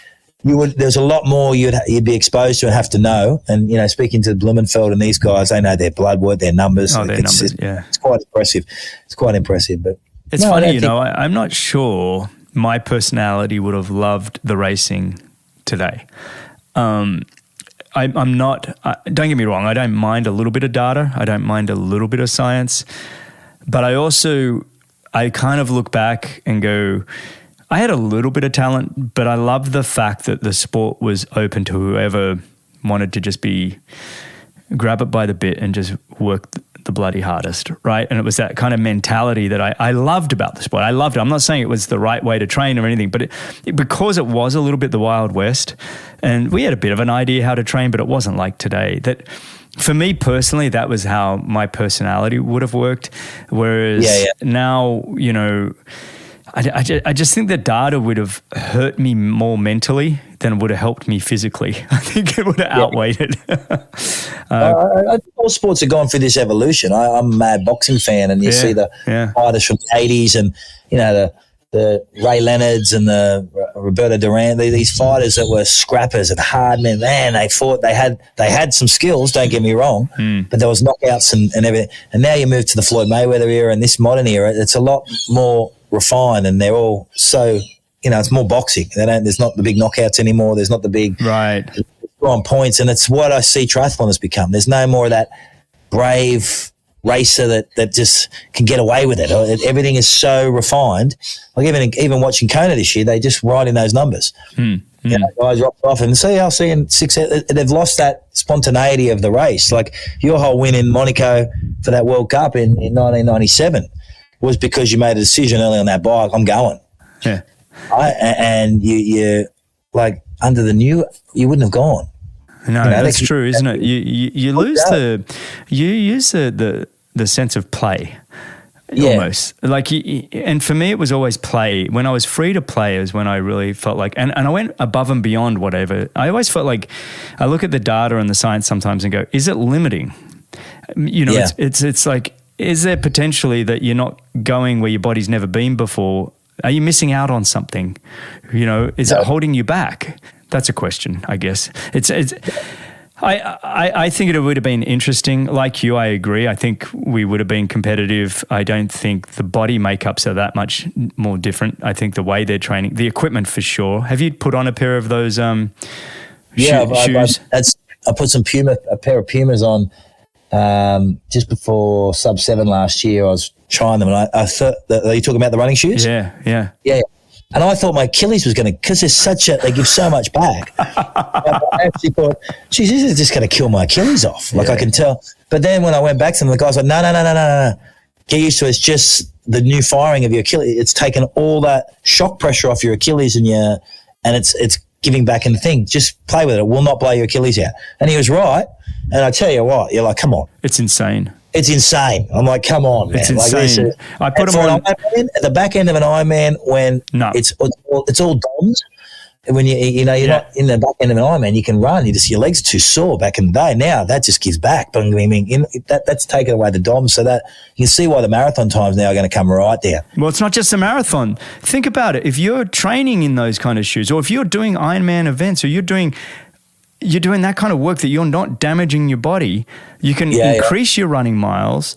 there's a lot more you'd be exposed to and have to know. And, speaking to Blumenfeld and these guys, they know their blood work, their numbers. It's quite impressive. It's quite impressive. But
it's funny, I'm not sure my personality would have loved the racing today. I'm not, don't get me wrong, I don't mind a little bit of data. I don't mind a little bit of science. But I kind of look back and go, I had a little bit of talent, but I love the fact that the sport was open to whoever wanted to just grab it by the bit and just work the bloody hardest, right? And it was that kind of mentality that I loved about the sport. I loved it. I'm not saying it was the right way to train or anything, but because it was a little bit the Wild West, and we had a bit of an idea how to train, but it wasn't like today. That for me personally, that was how my personality would have worked. Whereas now, I just think the data would have hurt me more mentally than it would have helped me physically. I think it would have outweighed it.
All sports have gone through this evolution. I'm a mad boxing fan, and you see the fighters from the 80s and, the Ray Leonards and the Roberto Duran, these fighters that were scrappers and hard men. Man, they fought. They had some skills, don't get me wrong, but there was knockouts and everything. And now you move to the Floyd Mayweather era and this modern era, it's a lot more refined, and they're all so, it's more boxing. There's not the big knockouts anymore. There's not the big on points, and it's what I see triathlon has become. There's no more of that brave racer that just can get away with it. Everything is so refined. Like even watching Kona this year, they just ride in those numbers. Guys drop off and I'll see in 6. They've lost that spontaneity of the race. Like your whole win in Monaco for that World Cup in 1997 was because you made a decision early on that bike. I'm going.
Yeah.
And you like under the new, you wouldn't have gone.
No, that's true, isn't it? You lose the sense of play, almost. Like, and for me, it was always play. When I was free to play is when I really felt like, and I went above and beyond whatever. I always felt like I look at the data and the science sometimes and go, is it limiting? It's like, is there potentially that you're not going where your body's never been before? Are you missing out on something? Is it holding you back? That's a question, I guess. I think it would have been interesting. Like you, I agree. I think we would have been competitive. I don't think the body makeups are that much more different. I think the way they're training, the equipment for sure. Have you put on a pair of those shoes?
I put a pair of Pumas on just before sub 7 last year. I was trying them, and I thought, are you talking about the running shoes?
Yeah.
And I thought my Achilles was going to, because they give so much back. I actually thought, geez, this is just going to kill my Achilles off. Like I can tell. But then when I went back to them, the guys were like, no. Get used to it. It's just the new firing of your Achilles. It's taken all that shock pressure off your Achilles and it's giving back in the thing. Just play with it. It will not blow your Achilles out. And he was right. And I tell you what, you're like, come on.
It's insane.
It's insane. I'm like, come on, man.
It's insane.
I put them on at the back end of an Ironman when it's all DOMs. When you're not in the back end of an Ironman, you can run. Your legs are too sore back in the day. Now that just gives back. But I mean, that's taken away the DOMs, so that you can see why the marathon times now are going to come right down.
Well, it's not just a marathon. Think about it. If you're training in those kind of shoes, or if you're doing Ironman events, or you're doing that kind of work that you're not damaging your body, you can increase your running miles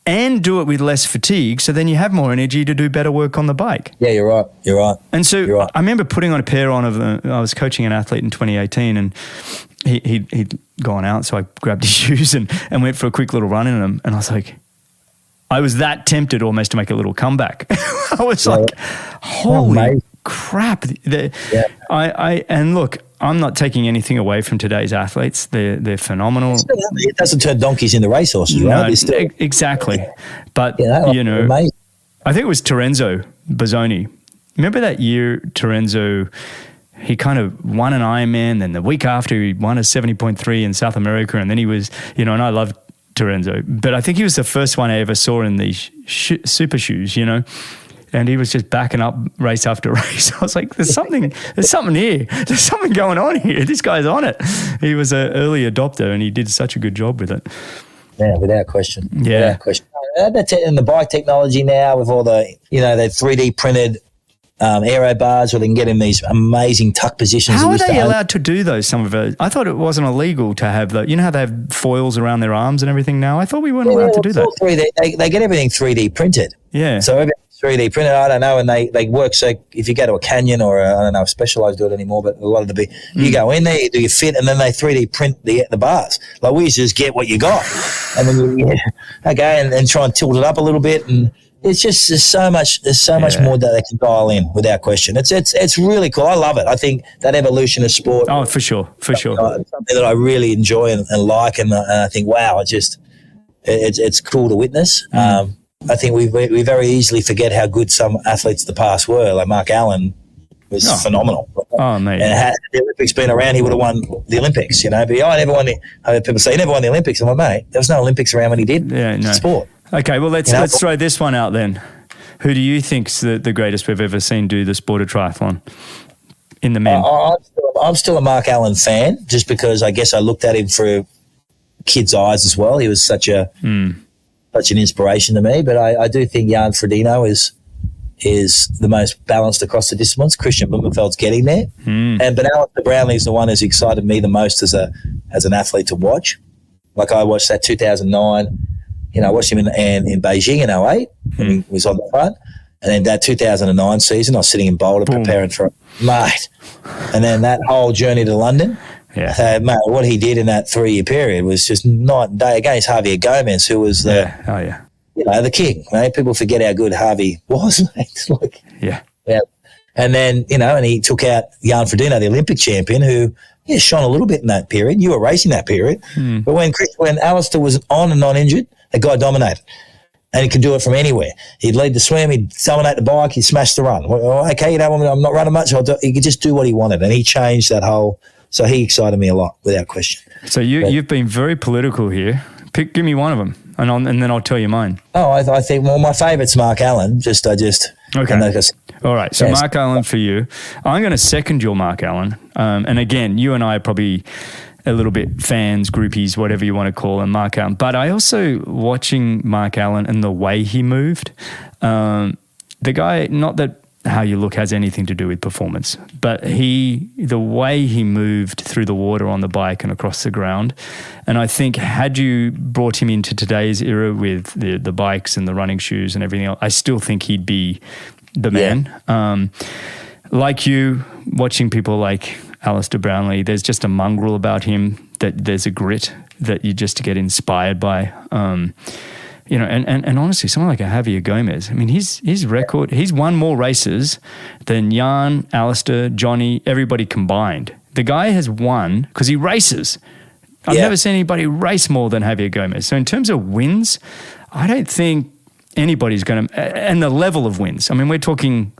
and do it with less fatigue, so then you have more energy to do better work on the bike.
Yeah, you're right.
And so I remember putting on a pair on I was coaching an athlete in 2018, and he'd gone out, so I grabbed his shoes and went for a quick little run in them, and I was like, I was that tempted almost to make a little comeback. I was like, holy crap. And look, I'm not taking anything away from today's athletes. They're phenomenal.
It doesn't turn donkeys into racehorses, right?
No, exactly. But,
amazing.
I think it was Terenzo Bozzoni. Remember that year Terenzo, he kind of won an Ironman, then the week after he won a 70.3 in South America, and then he was, and I loved Terenzo. But I think he was the first one I ever saw in these super shoes, and he was just backing up race after race. I was like, there's something here. There's something going on here. This guy's on it. He was an early adopter, and he did such a good job with it.
Yeah, without question.
Yeah.
Without question. And the bike technology now with all the, the 3D printed aero bars where they can get in these amazing tuck positions.
How are they allowed to do those? Some of it. I thought it wasn't illegal to have the. You know how they have foils around their arms and everything now? I thought we weren't allowed to do that.
3D, they get everything 3D printed.
Yeah.
So everything's 3D printed. I don't know, and they work. So if you go to a canyon or I don't know if Specialized do it anymore, but a lot of the big, you go in there, you do your fit, and then they 3D print the bars. Like we used to just get what you got, and then and try and tilt it up a little bit and. It's just there's so much more that they can dial in without question. It's really cool. I love it. I think that evolution of sport.
Oh, for sure. Something
that I really enjoy and like, and I think wow, it's cool to witness. I think we very easily forget how good some athletes of the past were. Like Mark Allen was phenomenal.
Oh, mate.
And had the Olympics been around, he would have won the Olympics. But I never won people say he never won the Olympics. I'm like, mate, there was no Olympics around when he did.
Yeah, no.
Sport.
Okay, well, let's throw this one out then. Who do you think's the greatest we've ever seen do the sport of triathlon in the men?
I'm still a Mark Allen fan, just because I guess I looked at him through kids' eyes as well. He was such an inspiration to me. But I do think Jan Frodeno is the most balanced across the disciplines. Christian Blumenfeld's getting there, but Alistair Brownlee is the one who's excited me the most as an athlete to watch. Like I watched that 2009. I watched him in Beijing in 2008 when he was on the front. And then that 2009 season, I was sitting in Boulder preparing for it. Mate. And then that whole journey to London, mate, what he did in that 3-year period was just night and day against Javier Gomez, who was the king. Mate. People forget how good Javi was, mate. And then, and he took out Jan Frodeno, the Olympic champion, who shone a little bit in that period. You were racing that period. But when Alistair was on and not injured, the guy dominated, and he could do it from anywhere. He'd lead the swim, he'd dominate the bike, he'd smash the run. Well, okay, I'm not running much. He could just do what he wanted, and he changed that whole. So he excited me a lot, without question.
So you've been very political here. Give me one of them, and then I'll tell you mine.
Oh, I think my favourite's Mark Allen.
Okay. All right, so Mark Allen for you. I'm going to second your Mark Allen, and again, you and I are probably a little bit fans, groupies, whatever you want to call him, Mark Allen. But I also, watching Mark Allen and the way he moved, the guy, not that how you look has anything to do with performance, but the way he moved through the water on the bike and across the ground. And I think had you brought him into today's era with the bikes and the running shoes and everything else, I still think he'd be the man. Like you, watching people like Alistair Brownlee, there's just a mongrel about him, that there's a grit that you just get inspired by. and honestly, someone like a Javier Gomez, I mean, his record, he's won more races than Jan, Alistair, Johnny, everybody combined. The guy has won because he races. I've never seen anybody race more than Javier Gomez. So in terms of wins, I don't think anybody's going to, and the level of wins. I mean, we're talking,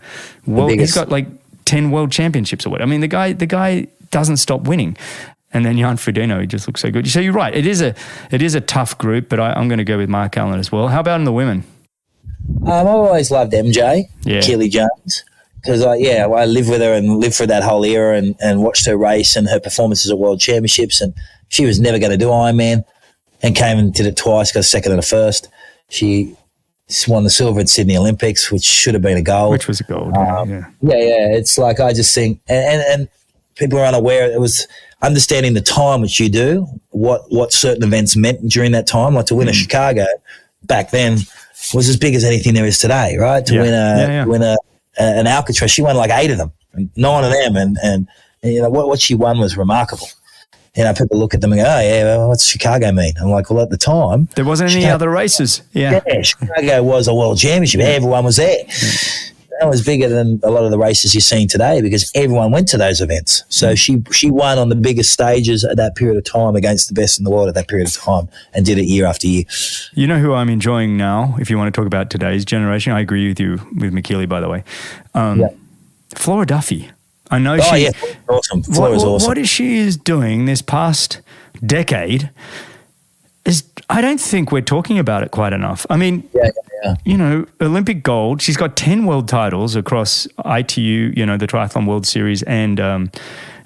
he's got like 10 world championships or what. I mean, the guy doesn't stop winning. And then Jan Frodeno, he just looks so good. So you're right. It is a tough group, but I'm going to go with Mark Allen as well. How about in the women?
I've always loved MJ, Keely Jones, because I lived with her and lived for that whole era and watched her race and her performances at World Championships. And she was never going to do Ironman and came and did it twice, got second and a first. She won the silver at Sydney Olympics, which should have been a gold.
Which was a gold,
yeah. It's like, I just think, and people are unaware, it was understanding the time which you do, what certain events meant during that time. Like to win a Chicago back then was as big as anything there is today, right? To win an Alcatraz, she won like 8 of them, 9 of them, and what she won was remarkable. People look at them and go, well, what's Chicago mean? I'm like, well, at the time,
there wasn't any other races. Yeah,
Chicago was a world championship. Everyone was there. That was bigger than a lot of the races you're seeing today because everyone went to those events. So she won on the biggest stages at that period of time against the best in the world at that period of time and did it year after year.
You know who I'm enjoying now, if you want to talk about today's generation? I agree with you with McKeely, by the way. Flora Duffy. I know
awesome. Flora's awesome.
What she is doing this past decade is, I don't think we're talking about it quite enough. I mean, Olympic gold. She's got 10 world titles across ITU, the Triathlon World Series and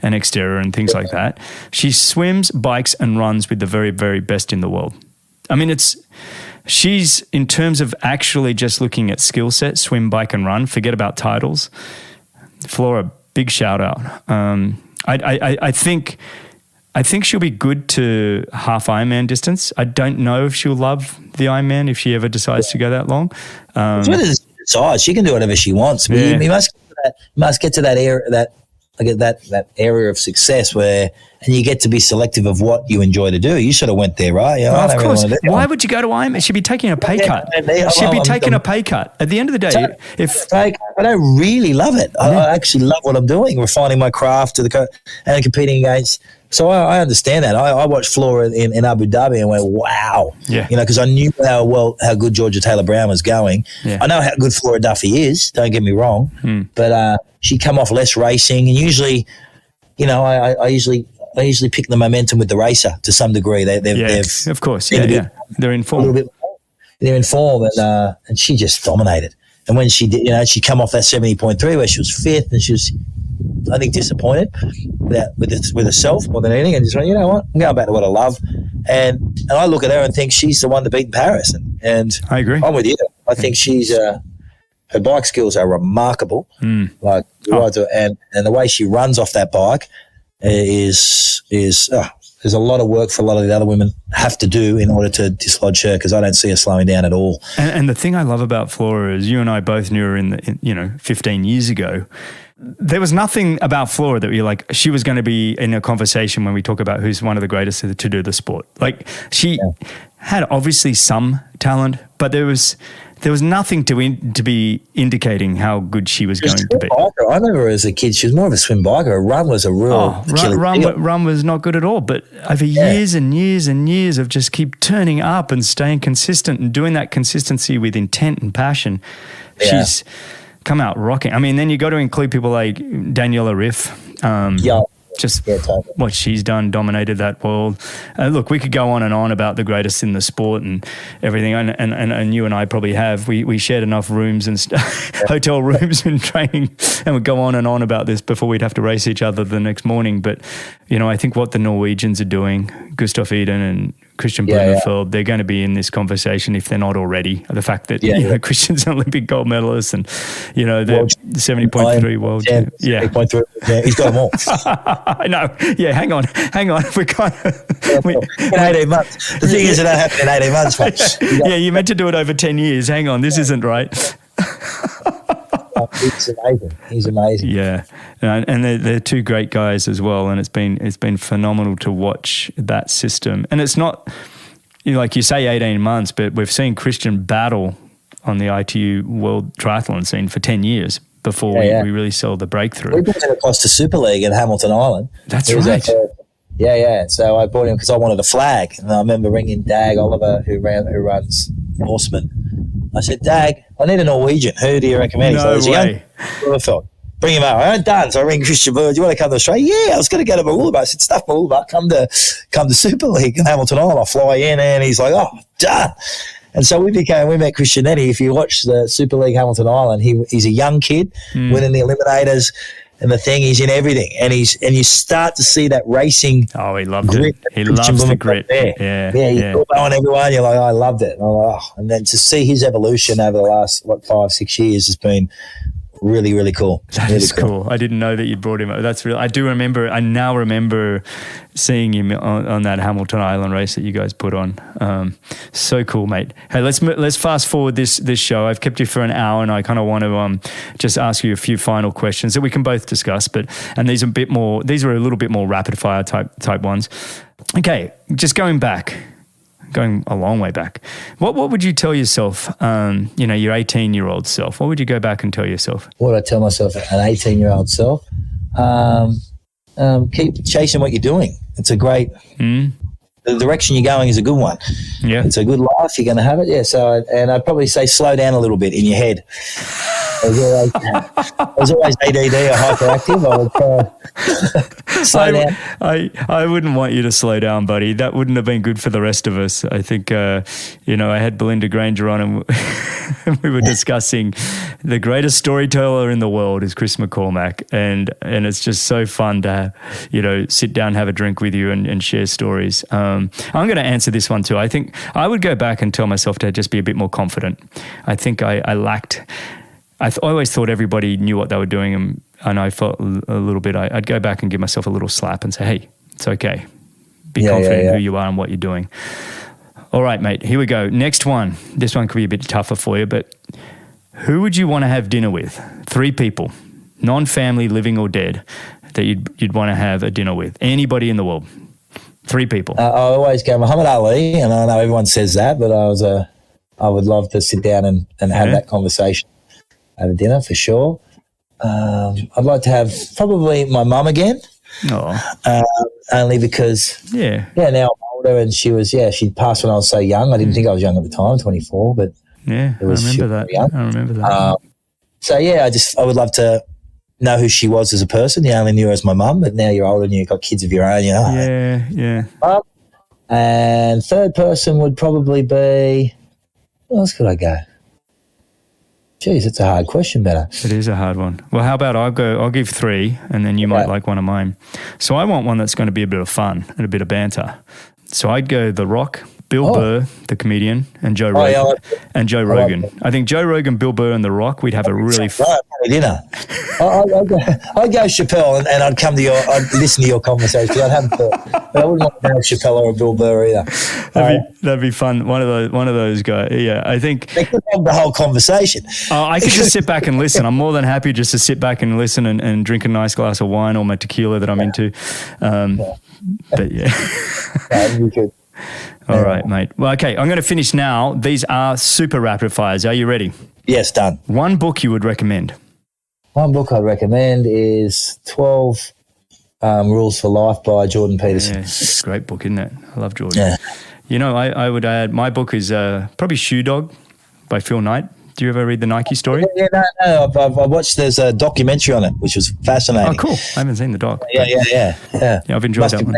Xterra and things like that. She swims, bikes and runs with the very, very best in the world. I mean, she's, in terms of actually just looking at skill set, swim, bike and run, forget about titles. Flora, big shout out. I think she'll be good to half Ironman distance. I don't know if she'll love the Ironman if she ever decides to go that long.
It's whether it's size. She can do whatever she wants. But you must get to that area, that area of success where, and you get to be selective of what you enjoy to do. You sort of went there, right?
Of course. Why would you go to Ironman? She'd be taking a pay cut. She'd be taking a pay cut. At the end of the day,
I don't really love it. I actually love what I'm doing, refining my craft and competing against. So I understand that. I watched Flora in Abu Dhabi and went, wow. Yeah. Because I knew how good Georgia Taylor Brown was going. Yeah. I know how good Flora Duffy is, don't get me wrong. But she'd come off less racing. And usually, I usually pick the momentum with the racer to some degree. They've
of course. Yeah. They're in form.
They're in form. And she just dominated. And when she did, she'd come off that 70.3 where she was 5th and she was, I think, disappointed with herself more than anything, and just went, you know what, I'm going back to what I love, and I look at her and think she's the one to beat in Paris, and
I agree.
I'm with you. I think she's her bike skills are remarkable, and the way she runs off that bike is there's a lot of work for a lot of the other women have to do in order to dislodge her, because I don't see her slowing down at all.
And the thing I love about Flora is you and I both knew her 15 years ago. There was nothing about Flora that you're like, she was going to be in a conversation when we talk about who's one of the greatest to do the sport. Like she had obviously some talent, but there was nothing to be indicating how good she was going to be.
I remember her as a kid, she was more of a swim biker. Her run was a real
run was not good at all. But over years and years and years of just keep turning up and staying consistent and doing that consistency with intent and passion, she's come out rocking. I mean, then you got to include people like Daniela Riff. What she's done, dominated that world. Look, we could go on and on about the greatest in the sport and everything, and you and I probably have. We shared enough rooms and hotel rooms and training, and we'd go on and on about this before we'd have to race each other the next morning. But, I think what the Norwegians are doing, Gustav Iden and Christian Blumenfeld, they're going to be in this conversation if they're not already. The fact that Christian's an Olympic gold medalist and they're 70.3 world champ. Yeah, 70.3.
He's got them all.
I know. Yeah, hang on. We kind of
in 18 months. The thing is, it don't happen in 18 months, folks.
You meant to do it over 10 years. Hang on, this isn't right.
He's amazing.
Yeah, and they're two great guys as well, and it's been phenomenal to watch that system. And it's not, like you say, 18 months, but we've seen Christian battle on the ITU World Triathlon scene for 10 years before we really saw the breakthrough.
We brought him across to Super League at Hamilton Island.
That's right.
Yeah. So I brought him because I wanted a flag. And I remember ringing Dag Oliver, who runs Horseman. I said, Dag, I need a Norwegian. Who do you recommend?
No way.
Bring him out. I'm done. So I ring Christian Bird. Do you want to come to Australia? Yeah, I was going to go to Mooloolaba. I said, stuff Mooloolaba. Come to Super League in Hamilton Island. I'll fly in. And he's like, oh, done. And so we met Christian then. If you watch the Super League Hamilton Island, he's a young kid winning the Eliminators and the thing. He's in everything. And you start to see that racing.
Oh, he loved it. He loves the grit. Yeah.
He's on everyone. You're like, oh, I loved it. And then to see his evolution over the last 5-6 years has been really, really cool.
That is cool. I didn't know that you brought him up. That's real. I now remember seeing him on that Hamilton Island race that you guys put on. So cool, mate. Hey, let's fast forward this show. I've kept you for an hour, and I kind of want to just ask you a few final questions that we can both discuss. And these are a little bit more rapid fire type ones. Okay, just going a long way back. What would you tell yourself, your 18-year-old self? What would you go back and tell yourself?
What would I tell myself, an 18-year-old self? Keep chasing what you're doing. It's a great... The direction you're going is a good one.
Yeah.
It's a good life. You're going to have it. Yeah. So, and I'd probably say slow down a little bit in your head. I was always ADD or hyperactive. I would slow down.
I wouldn't want you to slow down, buddy. That wouldn't have been good for the rest of us. I think, I had Belinda Granger on and we were discussing the greatest storyteller in the world is Chris McCormack. And it's just so fun to, sit down, have a drink with you and share stories. I'm going to answer this one too. I think I would go back and tell myself to just be a bit more confident. I think I lacked... I always thought everybody knew what they were doing, and I felt a little bit. I'd go back and give myself a little slap and say, "Hey, it's okay. Be confident in who you are and what you're doing." All right, mate. Here we go. Next one. This one could be a bit tougher for you, but who would you want to have dinner with? 3 people, non-family, living or dead, that you'd want to have a dinner with. Anybody in the world. 3 people.
I always go Muhammad Ali, and I know everyone says that, but I would love to sit down and have that conversation. Have a dinner for sure. I'd like to have probably my mum again. Only because now I'm older, and she passed when I was so young. I didn't think I was young at the time, 24, but
I remember that.
I would love to know who she was as a person. You only knew her as my mum, but now you're older and you've got kids of your own. And third person would probably be, who else could I go? Geez, it's a hard question, Benno.
It is a hard one. Well, how about I'll give 3 and then you might like one of mine. So I want one that's going to be a bit of fun and a bit of banter. So I'd go The Rock, Bill Burr, the comedian, and Joe Rogan. I think Joe Rogan, Bill Burr, and The Rock, we'd have a really
dinner. I'd go Chappelle, and I'd listen to your conversation. I'd have but I wouldn't want to have Chappelle or Bill Burr either.
That'd be fun. One of those guys. Yeah, I think
they could have the whole conversation.
I could just sit back and listen. I'm more than happy just to sit back and listen and drink a nice glass of wine or my tequila that I'm into. But
you could.
All right, mate. Well, okay, I'm going to finish now. These are super rapid fires. Are you ready?
Yes, done.
One book you would recommend?
One book I'd recommend is 12 Rules for Life by Jordan Peterson.
Yeah, it's a great book, isn't it? I love Jordan. Yeah. I would add, my book is probably Shoe Dog by Pho3nix. Do you ever read the Nike story?
No. I watched, there's a documentary on it, which was fascinating.
Oh, cool. I haven't seen the doc.
Yeah.
I've enjoyed that one.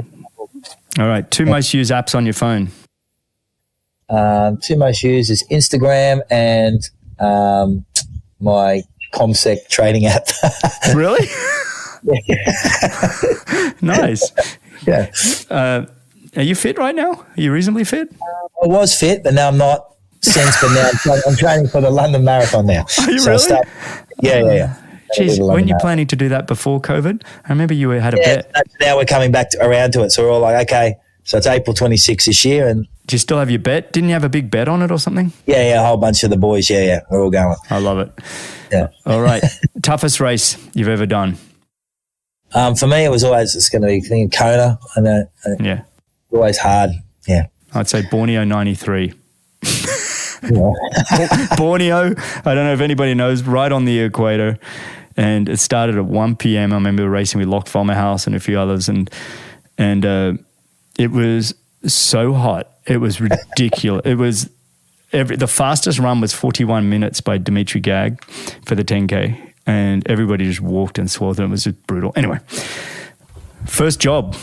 All right, 2 most used apps on your phone.
2 most used is Instagram and my ComSec trading app.
Really? Nice.
Yeah.
Are you fit right now? Are you reasonably fit?
I was fit, but now I'm not but now I'm training for the London Marathon now.
Are you really?
Yeah.
Geez, weren't you planning to do that before COVID? I remember you had a bet.
Now we're coming back around to it. So we're all like, okay, so it's April 26th this year. And
do you still have your bet? Didn't you have a big bet on it or something?
Yeah, a whole bunch of the boys. Yeah, we're all going.
I love it.
Yeah.
All right. Toughest race you've ever done?
For me, it's going to be Kona. And always hard. Yeah.
I'd say Borneo 93.
Yeah.
Borneo, I don't know if anybody knows, right on the equator. And it started at 1 p.m. I remember racing with Locke Vollmerhouse and a few others. And it was so hot. It was ridiculous. It was the fastest run was 41 minutes by Dimitri Gag for the 10K. And everybody just walked and swore, and it was just brutal. Anyway, first job.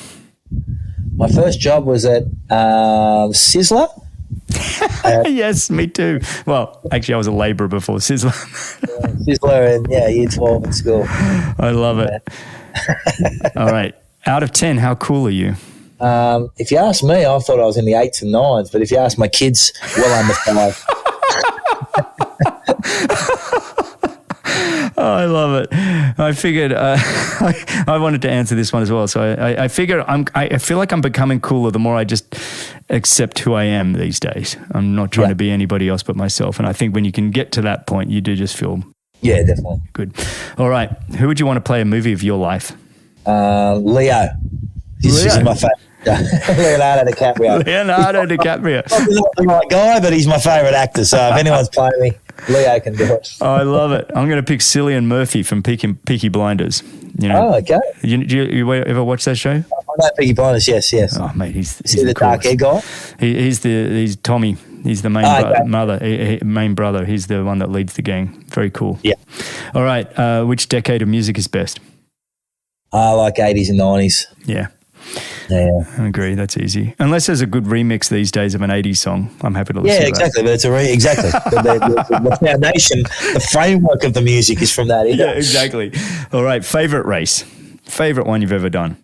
My first job was at Sizzler.
Yes, me too. Well, actually, I was a labourer before Sizzler.
Sizzler and year 12 at school.
I love it. All right. Out of 10, how cool are you?
If you ask me, I thought I was in the 8s and 9s, but if you ask my kids, well under 5.
Oh, I love it. I figured I wanted to answer this one as well. So I figure I feel like I'm becoming cooler the more I just accept who I am these days. I'm not trying to be anybody else but myself. And I think when you can get to that point, you do just feel
definitely
good. All right. Who would you want to play a movie of your life?
Leo. This is my favourite. Leonardo DiCaprio. Probably not the right guy, but he's my favourite actor. So if anyone's playing me, Leo can do it.
I love it. I'm going to pick Cillian Murphy from Peaky Blinders. You know,
oh, okay.
You ever watch that show?
I know Peaky Blinders, yes.
Oh, mate, he's
the dark-haired guy?
He's Tommy. He's the main main brother. He's the one that leads the gang. Very cool.
Yeah.
All right. Which decade of music is best?
I like 80s and 90s.
Yeah.
Yeah,
I agree. That's easy. Unless there's a good remix these days of an 80s song, I'm happy to listen to
exactly. But it's exactly. the foundation, the framework of the music is from that.
Yeah, exactly. All right. Favorite race? Favorite one you've ever done?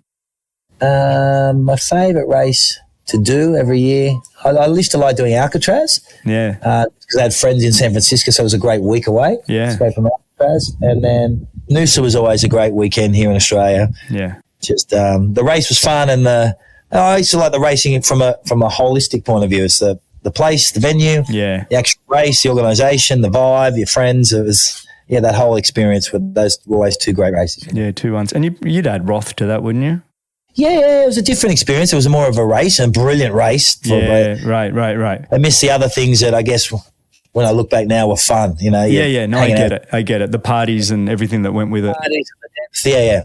My favorite race to do every year, I used to like doing Alcatraz.
Yeah.
Because I had friends in San Francisco, so it was a great week away.
Yeah.
Straight from Alcatraz. And then Noosa was always a great weekend here in Australia.
Yeah.
Just the race was fun, and I used to like the racing from a holistic point of view. It's the place, the venue, the actual race, the organisation, the vibe, your friends. It was that whole experience. With those were always two great races.
Yeah, 2 ones, and you'd add Roth to that, wouldn't you?
Yeah, it was a different experience. It was more of a race, a brilliant race.
Right.
I miss the other things that I guess when I look back now were fun. You know.
No, I get it. The parties and everything that went with it. Yeah.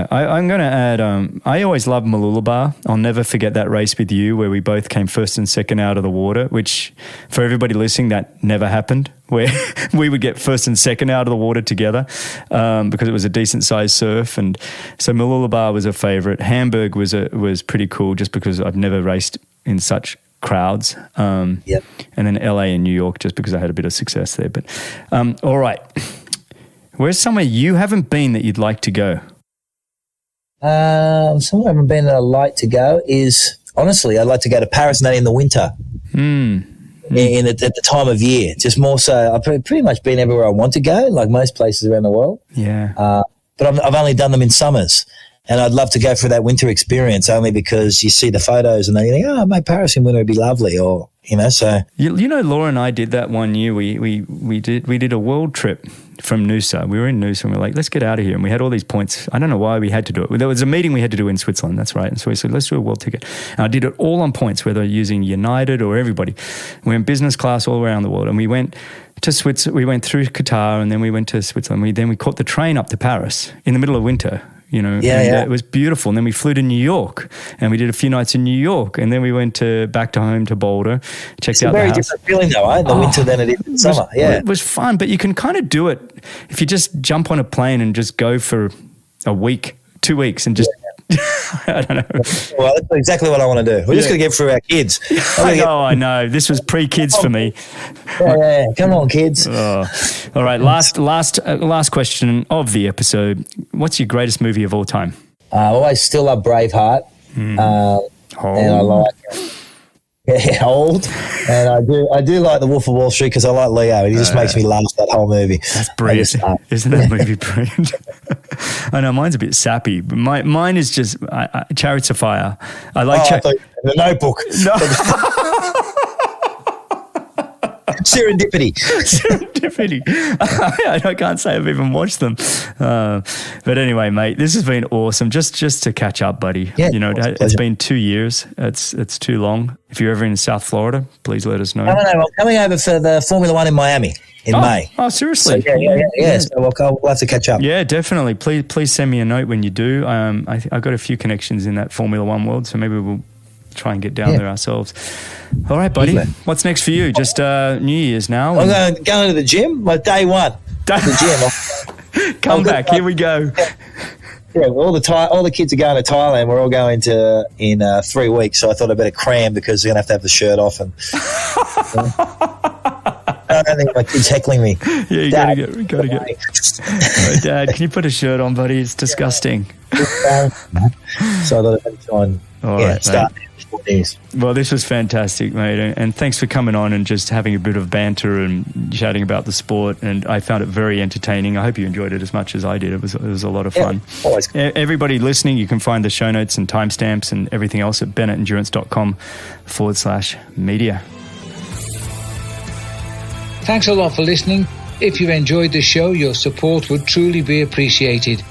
I'm going to add, I always loved Mooloolaba. I'll never forget that race with you where we both came first and second out of the water, which for everybody listening, that never happened, where we would get first and second out of the water together because it was a decent sized surf. And so Mooloolaba was a favourite. Hamburg was pretty cool just because I've never raced in such crowds. And then LA and New York just because I had a bit of success there. But all right. Where's somewhere you haven't been that you'd like to go?
Somewhere I haven't been that I'd like to go is, honestly, I'd like to go to Paris, and that in the winter. At the time of year. Just more so, I've pretty much been everywhere I want to go, like most places around the world.
Yeah.
But I've only done them in summers. And I'd love to go for that winter experience only because you see the photos and then you think, oh, mate, Paris in winter would be lovely, or so.
You know, Laura and I did that one year. We did a world trip from Noosa. We were in Noosa and we were like, let's get out of here. And we had all these points. I don't know why we had to do it. There was a meeting we had to do in Switzerland. That's right. And so we said, let's do a world ticket. And I did it all on points, whether using United or everybody. We went business class all around the world, and we went to Switzerland. We went through Qatar, and then we went to Switzerland. Then we caught the train up to Paris in the middle of winter. It was beautiful. And then we flew to New York, and we did a few nights in New York, and then we went back to home to Boulder, checked out the house.
It's a very different feeling though, eh? The winter than it is in summer.
It was fun, but you can kind of do it if you just jump on a plane and just go for a week, 2 weeks, and just I don't know.
Well, that's exactly what I want to do. We're just going to get through our kids.
I know. This was pre-kids for me.
Yeah. Come on, kids.
All right. Last question of the episode. What's your greatest movie of all time?
I always still love Braveheart. And I like old. And I do like The Wolf of Wall Street because I like Leo. And he just makes me laugh, that whole movie.
That's brilliant. Isn't that movie brilliant? I know mine's a bit sappy, but mine is just Chariots of Fire. I like
The Notebook.
No.
Serendipity.
Serendipity. I can't say I've even watched them. But anyway, mate, this has been awesome. Just to catch up, buddy.
Yeah,
It's been 2 years. It's too long. If you're ever in South Florida, please let us know.
No, I'm coming over for the Formula One in Miami in May.
Oh, seriously?
So, yeah. So we'll have to catch up.
Yeah, definitely. Please send me a note when you do. I've got a few connections in that Formula One world, so maybe we'll try and get down there ourselves. All right, buddy. What's next for you? Just New Year's now?
I'm going to the gym. My day one. The gym.
Come back. Here we go.
Yeah, all the kids are going to Thailand. We're all going to in 3 weeks, so I thought I'd better cram because we're going to have the shirt off. And I don't think my kid's heckling me.
Yeah, you got to get. Oh, Dad, can you put a shirt on, buddy? It's disgusting.
So I thought I'd better try and start.
Well, this was fantastic, mate, and thanks for coming on and just having a bit of banter and chatting about the sport, and I found it very entertaining. I hope you enjoyed it as much as I did. It was a lot of fun.
Always.
Everybody listening, you can find the show notes and timestamps and everything else at bennettendurance.com/media.
Thanks a lot for listening. If you've enjoyed the show, your support would truly be appreciated.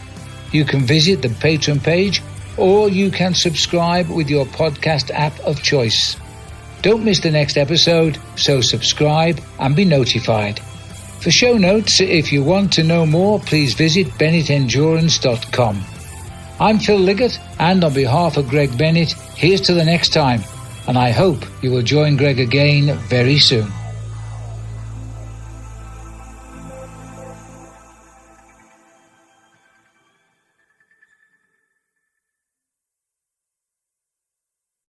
You can visit the Patreon page, or you can subscribe with your podcast app of choice. Don't miss the next episode, so subscribe and be notified. For show notes, if you want to know more, please visit bennettendurance.com. I'm Phil Liggett, and on behalf of Greg Bennett, here's to the next time, and I hope you will join Greg again very soon.